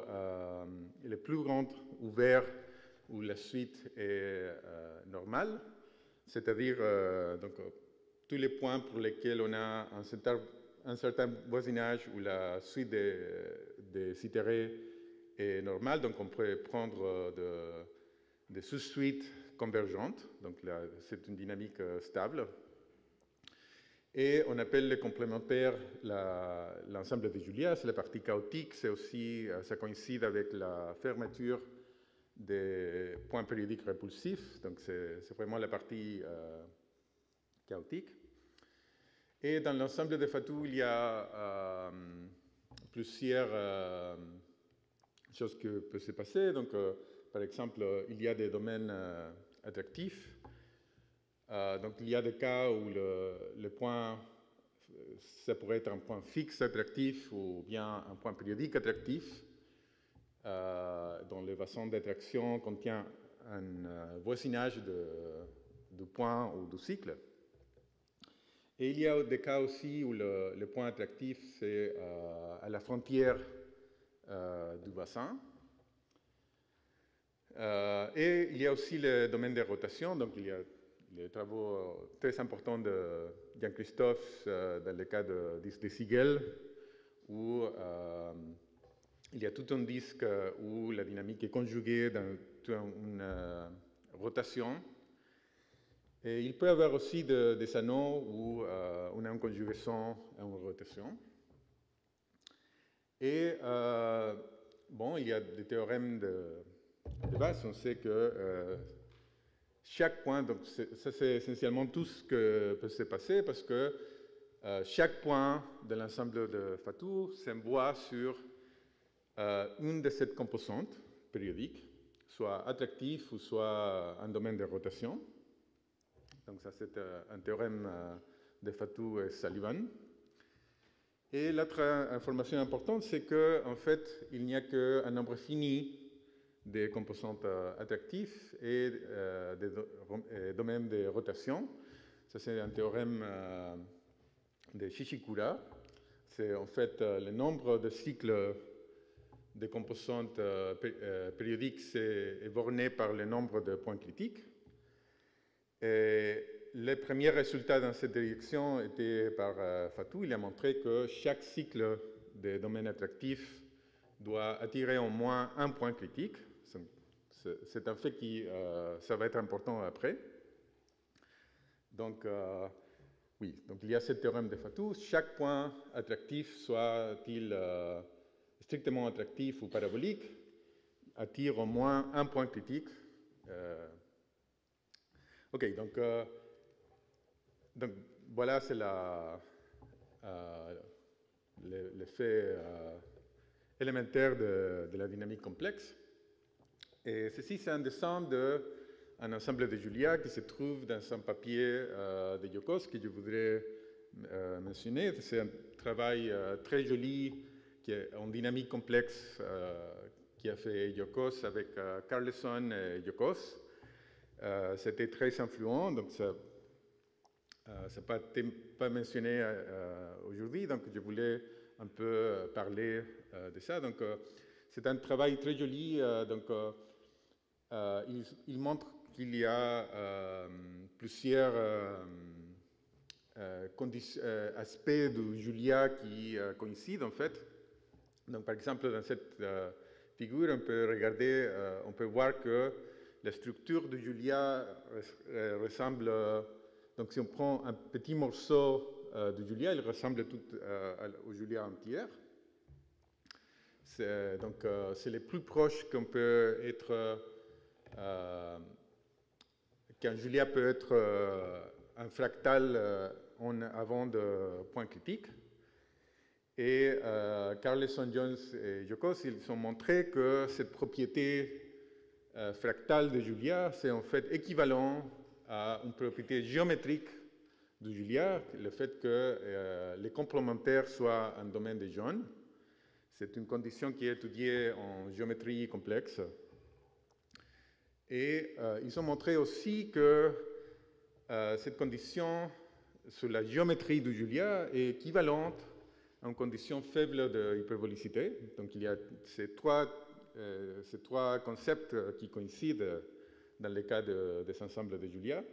il est plus grand ouvert, où la suite est normale, c'est-à-dire donc tous les points pour lesquels on a un certain voisinage où la suite des itérés est normale, donc on peut prendre des sous-suites convergentes, donc c'est une dynamique stable. Et on appelle les complémentaires l'ensemble de Julia, c'est la partie chaotique, c'est aussi, ça coïncide avec la fermeture des points périodiques répulsifs, donc c'est vraiment la partie chaotique. Et dans l'ensemble de Fatou, il y a plusieurs choses qui peuvent se passer. Donc, par exemple, il y a des domaines attractifs. Donc, il y a des cas où le point, ça pourrait être un point fixe attractif ou bien un point périodique attractif, dont le bassin d'attraction contient un voisinage du point ou du cycle. Et il y a des cas aussi où le point attractif, c'est à la frontière du bassin. Et il y a aussi le domaine des rotations. Donc, il y a les travaux très importants de Jean-Christophe dans le cas de Siegel, où il y a tout un disque où la dynamique est conjuguée dans une rotation. Et il peut y avoir aussi des anneaux où on a une conjugaison et une rotation. Et bon, il y a des théorèmes de base. On sait que chaque point, donc ça c'est essentiellement tout ce que peut se passer parce que chaque point de l'ensemble de Fatou s'envoie sur une de ces composantes périodiques, soit attractif ou soit un domaine de rotation. Donc ça c'est un théorème de Fatou et Sullivan. Et l'autre information importante, c'est qu'en fait, il n'y a qu'un nombre fini des composantes attractifs et des domaines de rotation. Ça, c'est un théorème de Shishikura. C'est en fait le nombre de cycles des composantes périodiques est borné par le nombre de points critiques. Et les premiers résultats dans cette direction étaient par Fatou. Il a montré que chaque cycle des domaines attractifs doit attirer au moins un point critique. C'est un fait qui ça va être important après. Donc, oui, donc il y a ce théorème de Fatou. Chaque point attractif, soit-il strictement attractif ou parabolique, attire au moins un point critique. OK, donc voilà, c'est l'effet élémentaire de la dynamique complexe. Et ceci, c'est un dessin d'un ensemble de Julia qui se trouve dans un papier de Yokos que je voudrais mentionner. C'est un travail très joli qui est en dynamique complexe qui a fait Yokos avec Carlson et Yokos. C'était très influent, donc ça n'a pas mentionné aujourd'hui, donc je voulais un peu parler de ça. Donc, c'est un travail très joli. Il montre qu'il y a plusieurs aspects de Julia qui coïncident en fait. Donc, par exemple, dans cette figure, on peut regarder, on peut voir que la structure de Julia ressemble. Donc, si on prend un petit morceau de Julia, il ressemble tout au Julia entière. Donc, c'est le plus proche qu'on peut être. Qu'un Julia peut être un fractal avant de point critique. Et Carlson, Jones et Yokos, ils ont montré que cette propriété fractale de Julia, c'est en fait équivalent à une propriété géométrique de Julia, le fait que les complémentaires soient un domaine de jaunes. C'est une condition qui est étudiée en géométrie complexe. Et ils ont montré aussi que cette condition sur la géométrie de Julia est équivalente à une condition faible de hyperbolicité. Donc il y a ces trois concepts qui coïncident dans le cas des ensembles de Julia.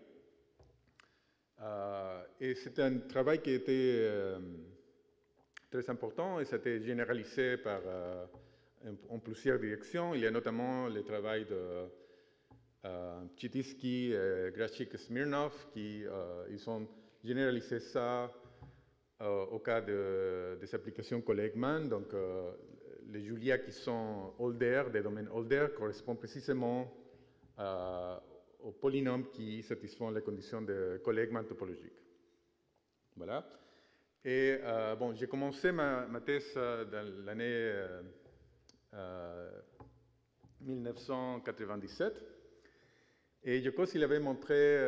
Et c'est un travail qui était très important et ça a été généralisé en plusieurs directions. Il y a notamment le travail de Chitinsky, Grachik et Smirnov qui ils ont généralisé ça au cas des applications Collegman. Donc, les Julia qui sont Holder, des domaines Holder, correspondent précisément aux polynômes qui satisfont les conditions de Collegman topologique. Voilà. Et bon, j'ai commencé ma thèse dans l'année 1997. Et Yokos, il avait montré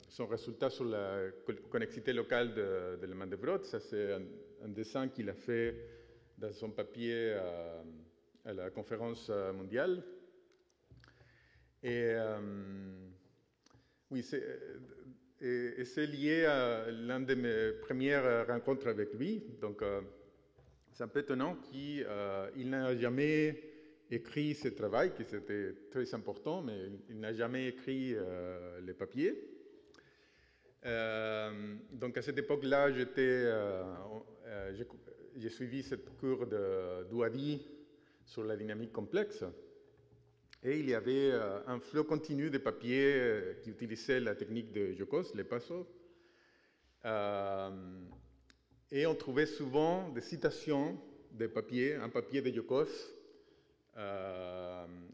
son résultat sur la connexité locale de l'élément de Brod. Ça, c'est un dessin qu'il a fait dans son papier à la conférence mondiale. Et oui, c'est lié à l'une de mes premières rencontres avec lui. Donc, c'est un peu étonnant qu'il n'a jamais écrit ce travail, qui c'était très important, mais il n'a jamais écrit les papiers. Donc à cette époque-là, j'ai suivi cette cours de Douadi sur la dynamique complexe. Et il y avait un flot continu de papiers qui utilisaient la technique de Yokos, les passos. Et on trouvait souvent des citations de papier, un papier de Yokos,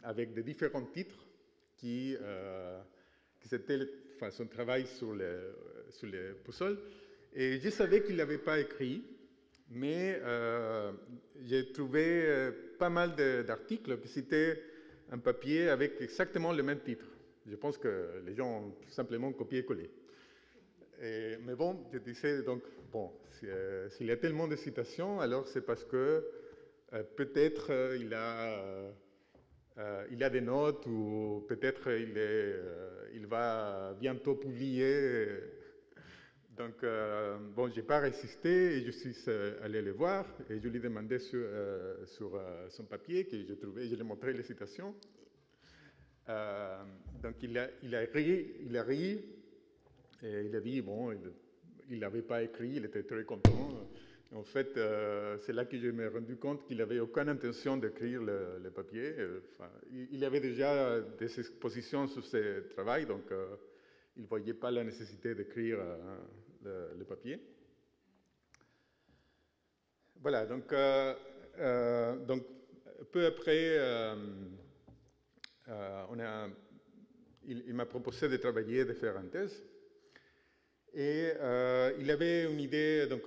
avec des différents titres qui c'était son travail sur les puzzles. Et je savais qu'il n'avait pas écrit, mais j'ai trouvé pas mal d'articles qui citaient un papier avec exactement le même titre. Je pense que les gens ont simplement copié-collé. Mais bon, je disais donc, bon, s'il y a tellement de citations, alors c'est parce que peut-être il a des notes ou peut-être il va bientôt publier. Donc, bon, je n'ai pas résisté et je suis allé le voir et je lui ai demandé sur son papier que je trouvais, je lui ai montré les citations. Donc, il a ri et il a dit, bon, il n'avait pas écrit, il était très content. En fait, c'est là que je me suis rendu compte qu'il n'avait aucune intention d'écrire le papier. Il avait déjà des expositions sur ses travaux, donc il ne voyait pas la nécessité d'écrire le papier. Voilà, donc peu après, il m'a proposé de travailler, de faire une thèse. Et il avait une idée, donc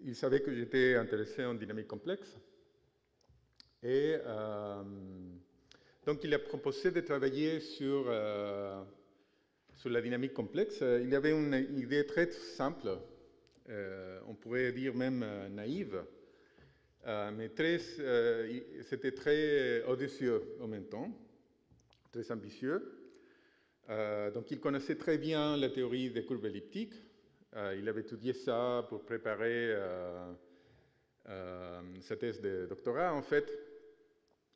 il savait que j'étais intéressé en dynamique complexe. Et donc il a proposé de travailler sur la dynamique complexe. Il avait une idée très simple, on pourrait dire même naïve, mais c'était très audacieux en même temps, très ambitieux. Donc il connaissait très bien la théorie des courbes elliptiques. Il avait étudié ça pour préparer sa thèse de doctorat. En fait,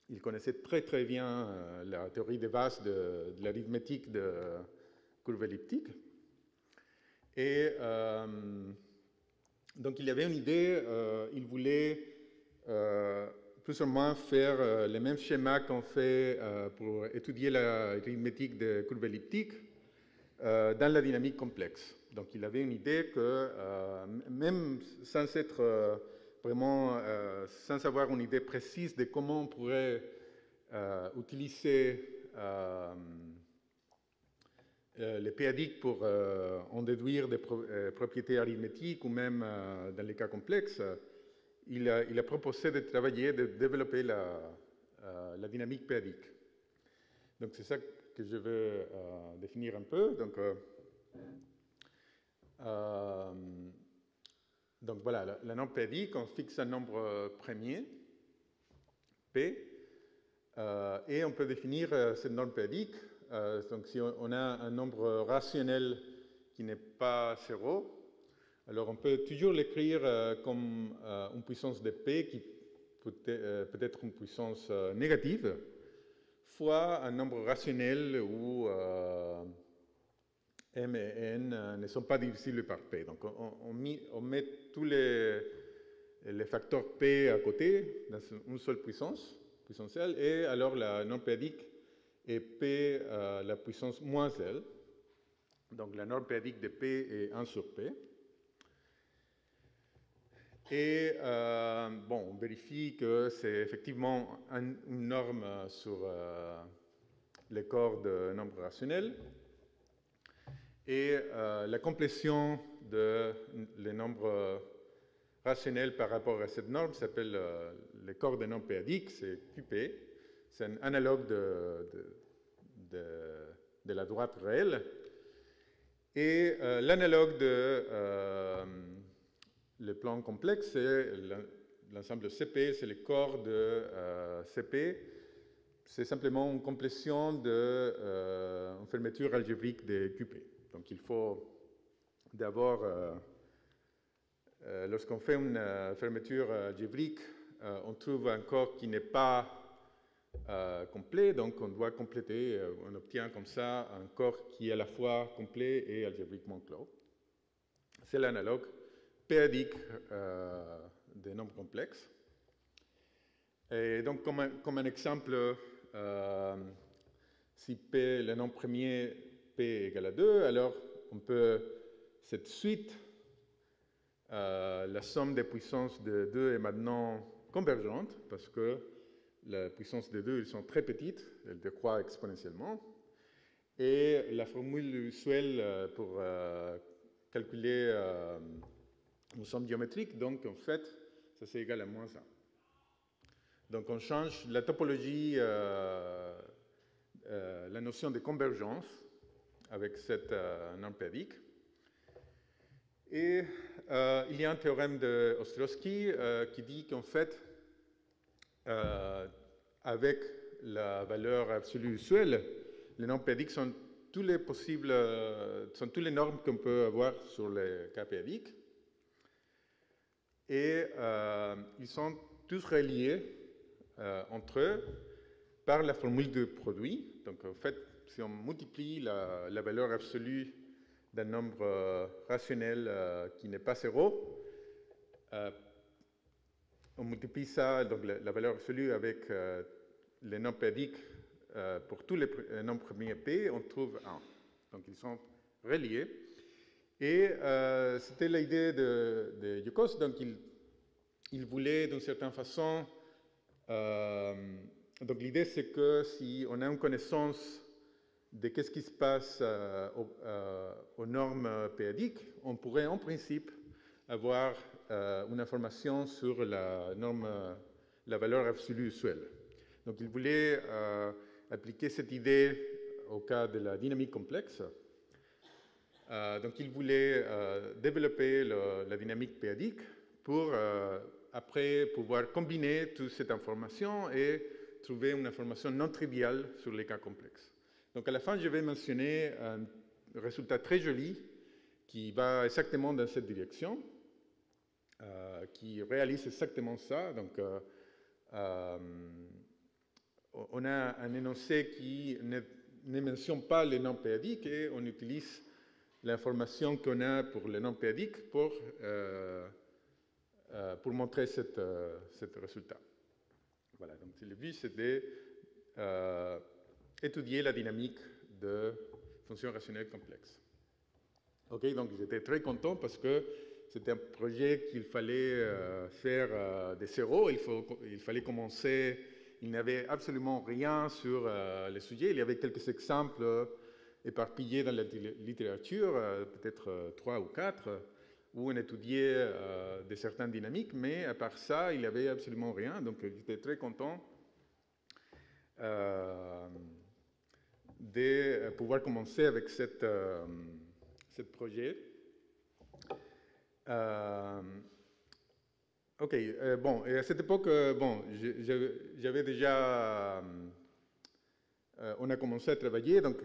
il connaissait très très bien la théorie des bases de l'arithmétique de courbes elliptiques. Et donc il avait une idée, il voulait plus ou moins faire le même schéma qu'on fait pour étudier l'arithmétique de courbes elliptiques dans la dynamique complexe. Donc il avait une idée que même sans être vraiment, sans avoir une idée précise de comment on pourrait utiliser les p-adiques pour en déduire des propriétés arithmétiques ou même dans les cas complexes, il a proposé de travailler, de développer la dynamique p-adique. Donc c'est ça que je veux définir un peu. Donc voilà, la norme p-adique, on fixe un nombre premier, p, et on peut définir cette norme p-adique. Donc si on a un nombre rationnel qui n'est pas 0, alors on peut toujours l'écrire comme une puissance de p qui peut être une puissance négative, fois un nombre rationnel où m et n ne sont pas divisibles par p. Donc on met tous les facteurs p à côté dans une seule puissance L, et alors la norme p-adique est p la puissance moins L. Donc la norme p-adique de p est 1 sur p. Et bon, on vérifie que c'est effectivement une norme sur les corps de nombres rationnels. Et la complétion les nombres rationnels par rapport à cette norme s'appelle le corps de nombres p-adiques, c'est QP. C'est un analogue de la droite réelle. Et l'analogue le plan complexe, c'est l'ensemble CP, c'est le corps de CP. C'est simplement une complétion d'une fermeture algébrique de QP. Donc il faut d'abord, lorsqu'on fait une fermeture algébrique, on trouve un corps qui n'est pas complet, donc on doit compléter, on obtient comme ça un corps qui est à la fois complet et algébriquement clos. C'est l'analogue p-adique des nombres complexes. Et donc, comme un exemple, si P, le nombre premier, P égale à 2, alors on peut, cette suite, la la somme des puissances de 2 est maintenant convergente, parce que la puissance de 2, elles sont très petites, elles décroissent exponentiellement. Et la formule usuelle pour calculer une somme géométrique, donc en fait, ça c'est égal à moins 1. Donc on change la topologie, la notion de convergence avec cette norme pédique. Et il y a un théorème d'Ostrowski qui dit qu'en fait, avec la valeur absolue usuelle, les normes pédiques sont tous les possibles, sont toutes les normes qu'on peut avoir sur les cas pédiques. Et ils sont tous reliés entre eux par la formule de produit. Donc en fait, si on multiplie la valeur absolue d'un nombre rationnel qui n'est pas 0, on multiplie ça, donc la valeur absolue avec les nombres pédiques pour tous les nombres premiers P, on trouve 1. Donc ils sont reliés. Et c'était l'idée de Yukos, donc il voulait d'une certaine façon, donc l'idée c'est que si on a une connaissance de qu'est-ce qui se passe aux normes pédiques, on pourrait en principe avoir une information sur la norme, la valeur absolue usuelle. Donc il voulait appliquer cette idée au cas de la dynamique complexe. Donc il voulait développer la dynamique pédique pour après pouvoir combiner toute cette information et trouver une information non triviale sur les cas complexes. Donc à la fin, je vais mentionner un résultat très joli qui va exactement dans cette direction, qui réalise exactement ça. Donc on a un énoncé qui ne mentionne pas les nombres pédiques et on utilise l'information qu'on a pour les nombres pédiques pour montrer ce résultat. Voilà, donc le but c'est d'étudier la dynamique de fonctions rationnelles complexes. Ok, donc j'étais très content parce que c'était un projet qu'il fallait faire de zéro. Il fallait commencer. Il n'y avait absolument rien sur le sujet. Il y avait quelques exemples éparpillés dans la littérature, peut-être 3 ou 4, où on étudiait de certaines dynamiques, mais à part ça, il n'y avait absolument rien. Donc j'étais très content de pouvoir commencer avec ce projet. Ok, bon, et à cette époque, bon, j'avais déjà, on a commencé à travailler, donc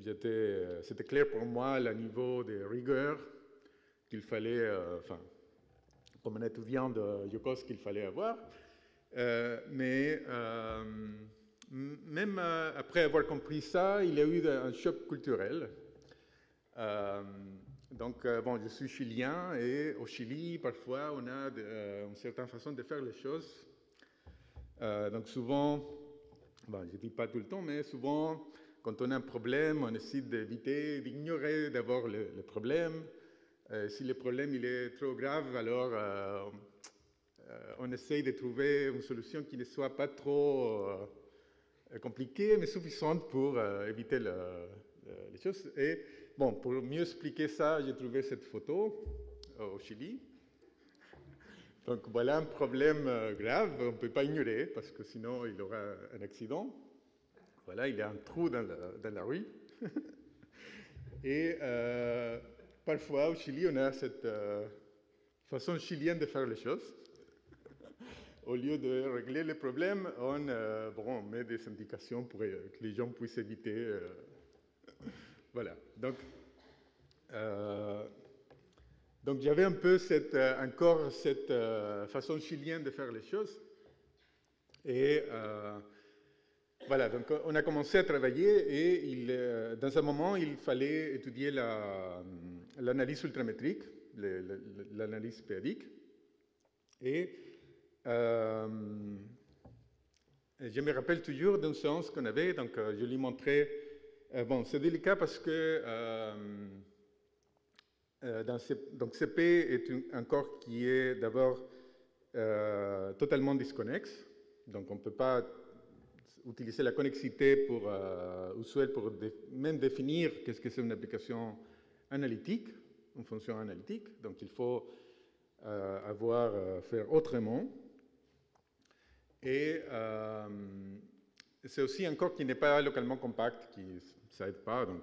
c'était clair pour moi le niveau de rigueur qu'il fallait, enfin, comme un étudiant de Yukos qu'il fallait avoir, mais même après avoir compris ça, il y a eu un choc culturel. Donc, bon, je suis chilien et au Chili, parfois, on a une certaine façon de faire les choses. Donc, souvent, bon, je ne dis pas tout le temps, mais souvent, quand on a un problème, on essaie d'éviter, d'ignorer d'abord le problème. Si le problème il est trop grave, alors on essaye de trouver une solution qui ne soit pas trop compliquée, mais suffisante pour éviter les choses. Et bon, pour mieux expliquer ça, j'ai trouvé cette photo au Chili. Donc voilà un problème grave, on ne peut pas ignorer, parce que sinon il aura un accident. Voilà, il y a un trou dans la rue. Et parfois au Chili, on a cette façon chilienne de faire les choses. Au lieu de régler les problèmes, on met des indications pour que les gens puissent éviter. Voilà. Donc j'avais un peu encore cette façon chilienne de faire les choses. Et voilà, donc on a commencé à travailler et dans un moment, il fallait étudier l'analyse ultramétrique, l'analyse pédique. Et je me rappelle toujours d'une séance qu'on avait, donc je lui montrais. Bon, c'est délicat parce que Donc CP est un corps qui est d'abord totalement disconnexe. Donc on ne peut pas utiliser la connexité usuelle pour même définir qu'est-ce que c'est une application analytique, une fonction analytique. Donc il faut faire autrement. Et c'est aussi un corps qui n'est pas localement compact, qui ne s'aide pas, donc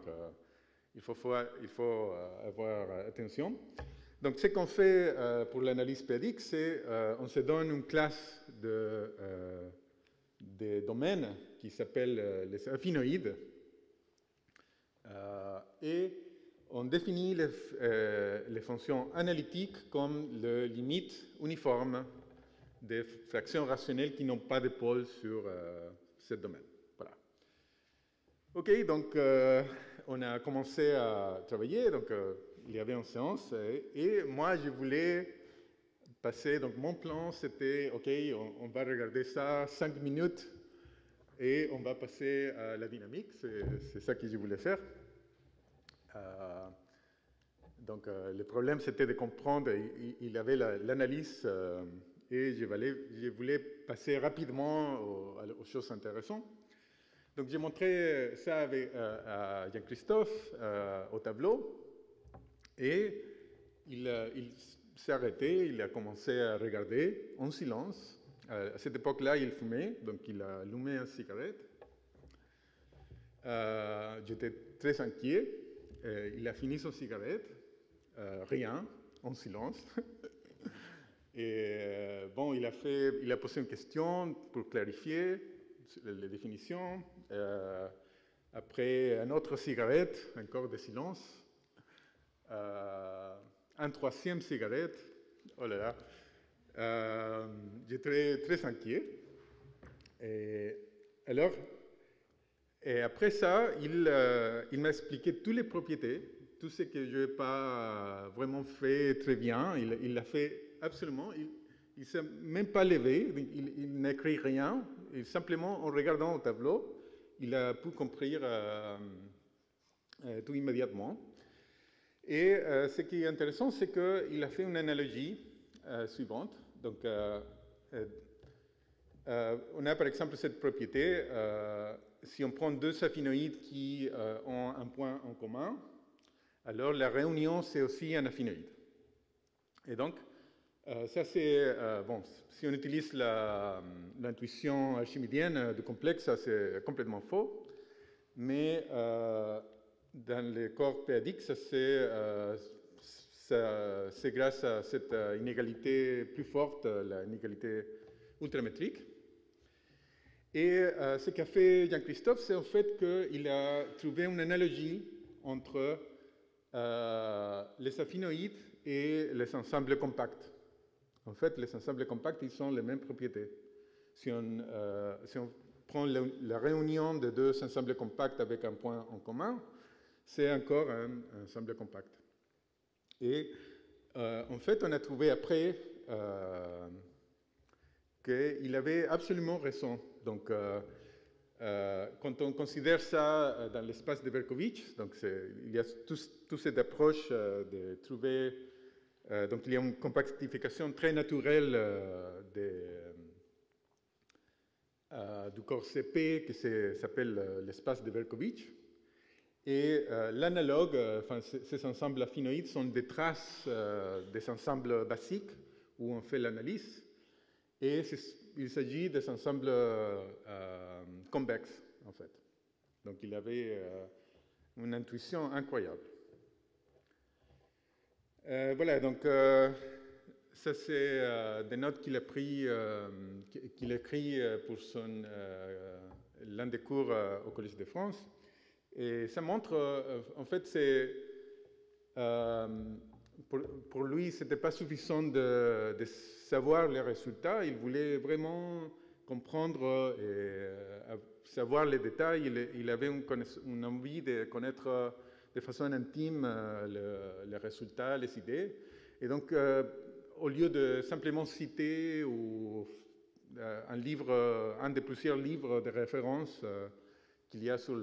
il faut avoir attention. Donc ce qu'on fait pour l'analyse PDX, c'est on se donne une classe de domaines qui s'appelle les affinoïdes, et on définit les fonctions analytiques comme le limite uniforme des fractions rationnelles qui n'ont pas de pôle sur ce domaine. Voilà. OK, donc on a commencé à travailler, donc il y avait une séance, et moi je voulais passer, donc mon plan c'était, OK, on va regarder ça 5 minutes, et on va passer à la dynamique, c'est ça que je voulais faire. Donc le problème c'était de comprendre, il avait l'analyse, et je voulais passer rapidement aux choses intéressantes. Donc j'ai montré ça à Jean-Christophe au tableau, et il s'est arrêté, il a commencé à regarder en silence. À cette époque-là, il fumait, donc il a allumé une cigarette. J'étais très inquiet. Il a fini son cigarette, rien, en silence. Et bon, il a posé une question pour clarifier les définitions. Après, une autre cigarette, encore de silence. Un troisième cigarette. Oh là là. J'étais très inquiet. Et alors, et après ça, il m'a expliqué toutes les propriétés, tout ce que je n'ai pas vraiment fait très bien. Il l'a fait absolument. Il ne s'est même pas levé, il n'a écrit rien. Et simplement, en regardant au tableau, il a pu comprendre tout immédiatement. Et ce qui est intéressant, c'est qu'il a fait une analogie suivante. Donc, on a par exemple cette propriété. Si on prend deux affinoïdes qui ont un point en commun, alors la réunion, c'est aussi un affinoïde. Et donc, ça c'est, bon, si on utilise l'intuition archimédienne de complexe, ça c'est complètement faux. Mais dans les corps PADX, c'est grâce à cette inégalité plus forte, l'inégalité ultramétrique. Et ce qu'a fait Jean-Christophe, c'est en fait qu'il a trouvé une analogie entre les affinoïdes et les ensembles compacts. En fait, les ensembles compacts, ils ont les mêmes propriétés. Si on prend la réunion de deux ensembles compacts avec un point en commun, c'est encore un ensemble compact. Et en fait, on a trouvé après qu'il avait absolument raison. Donc, quand on considère ça dans l'espace de Berkovich, donc il y a toute cette approche de trouver... donc, il y a une compactification très naturelle du corps CP qui s'appelle l'espace de Berkovich. Et l'analogue, ces ensembles affinoïdes sont des traces des ensembles basiques où on fait l'analyse. Et il s'agit des ensembles convexes, en fait. Donc, il avait une intuition incroyable. Voilà, donc, ça, c'est des notes qu'il a pris, qu'il écrit pour l'un des cours au Collège de France. Et ça montre, en fait, c'est... pour lui, ce n'était pas suffisant de savoir les résultats. Il voulait vraiment comprendre et savoir les détails. Il avait une envie de connaître de façon intime les résultats, les idées. Et donc, au lieu de simplement citer un des plusieurs livres de référence qu'il y a sur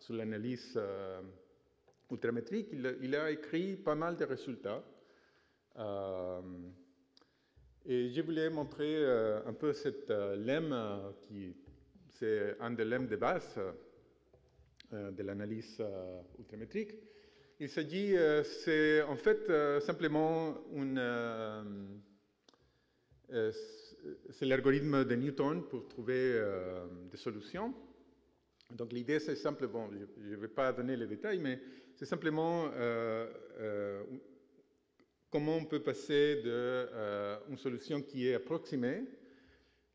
l'analyse ultramétrique, il a écrit pas mal de résultats. Et je voulais montrer un peu cette lemme qui c'est un des lemmes de base de l'analyse ultramétrique. Il s'agit, c'est en fait simplement c'est l'algorithme de Newton pour trouver des solutions. Donc l'idée c'est simplement, je ne vais pas donner les détails, mais c'est simplement comment on peut passer d'une solution qui est approximée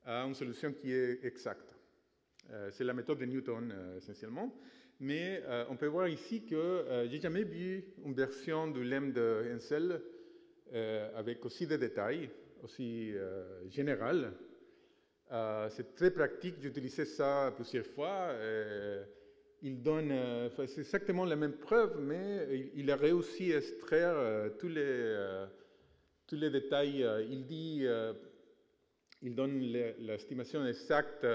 à une solution qui est exacte. C'est la méthode de Newton essentiellement. Mais on peut voir ici que je n'ai jamais vu une version du lemme de Hensel avec aussi des détails, aussi général. C'est très pratique, j'ai utilisé ça plusieurs fois. Il donne, c'est exactement la même preuve, mais il a réussi à extraire tous les détails. Il donne l'estimation exacte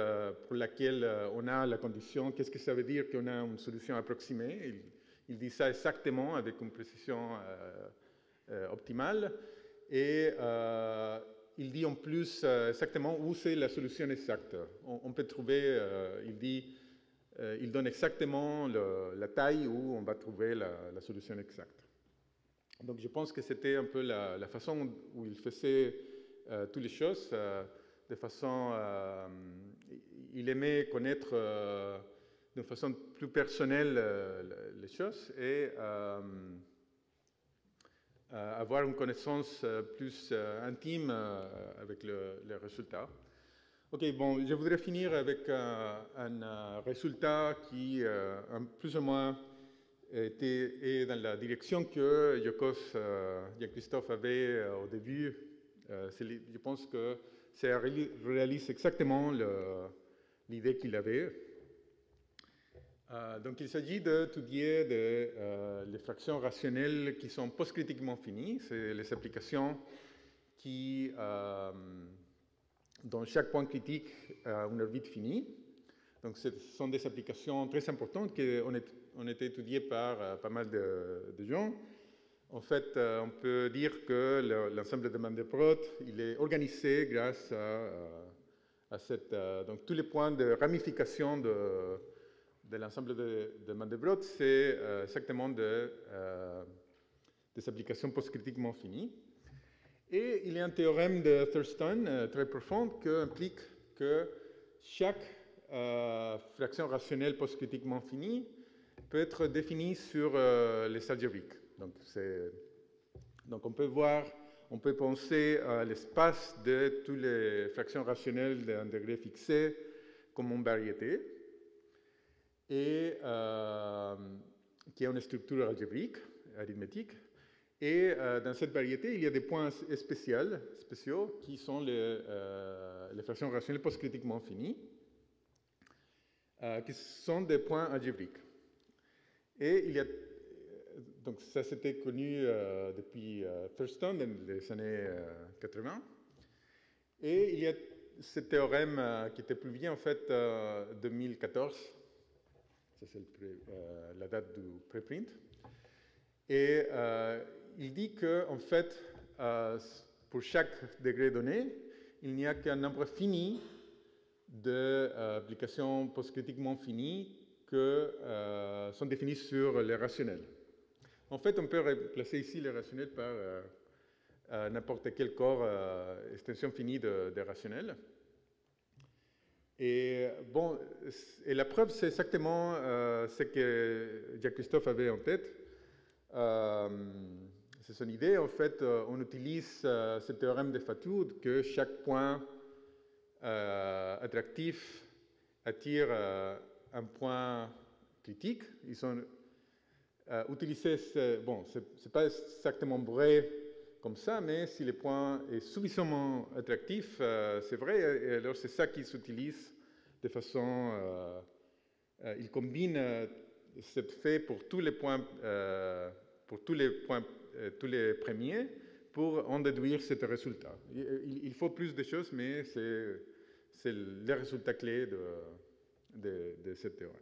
pour laquelle on a la condition. Qu'est-ce que ça veut dire qu'on a une solution approximée? Il dit ça exactement avec une précision optimale. Et il dit en plus exactement où c'est la solution exacte. On peut trouver, il donne exactement la taille où on va trouver la solution exacte. Donc je pense que c'était un peu la façon où il faisait toutes les choses. De façon, il aimait connaître d'une façon plus personnelle les choses et avoir une connaissance plus intime avec les résultats. Ok, bon, je voudrais finir avec un résultat qui, plus ou moins, est dans la direction que Yokos, Jean-Christophe avait au début. Je pense que ça réalise exactement l'idée qu'il avait. Donc il s'agit d'étudier les fractions rationnelles qui sont post-critiquement finies. C'est les applications qui, dans chaque point critique, a une orbite finie. Donc ce sont des applications très importantes qui ont été étudiées par pas mal de gens. En fait, on peut dire que l'ensemble de Mandelbrot, il est organisé grâce à donc tous les points de ramification de l'ensemble de Mandelbrot, c'est exactement des applications post-critiquement finies. Et il y a un théorème de Thurston très profond qui implique que chaque fraction rationnelle post-critiquement finie peut être définie sur les algébriques. Donc on peut voir, on peut penser à l'espace de toutes les fractions rationnelles d'un degré fixé comme une variété, et qui a une structure algébrique, arithmétique. Et dans cette variété, il y a des points spéciaux qui sont les fractions rationnelles post-critiquement finies, qui sont des points algébriques. Et il y a donc ça, c'était connu depuis Thurston dans les années 80. Et il y a ce théorème qui était publié en fait en 2014. Ça, c'est la date du préprint. Et il dit qu'en fait, pour chaque degré donné, il n'y a qu'un nombre fini d'applications post-critiquement finies qui sont définies sur les rationnels. En fait, on peut remplacer ici les rationnels par n'importe quel corps extension finie des rationnels. Et bon, et la preuve, c'est exactement ce que Jacques-Christophe avait en tête. C'est son idée. En fait, on utilise ce théorème de Fatou que chaque point attractif attire un point critique. Ils sont utiliser, bon, ce n'est pas exactement vrai comme ça, mais si le point est suffisamment attractif, c'est vrai, et alors c'est ça qui s'utilise de façon, il combine cet fait pour tous les points, tous les premiers, pour en déduire ce résultat. Il faut plus de choses, mais c'est le résultat clé de ce théorème.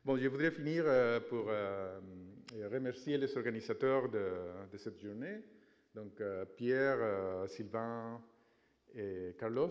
Bon, je voudrais finir pour remercier les organisateurs de cette journée, donc Pierre, Sylvain et Carlos.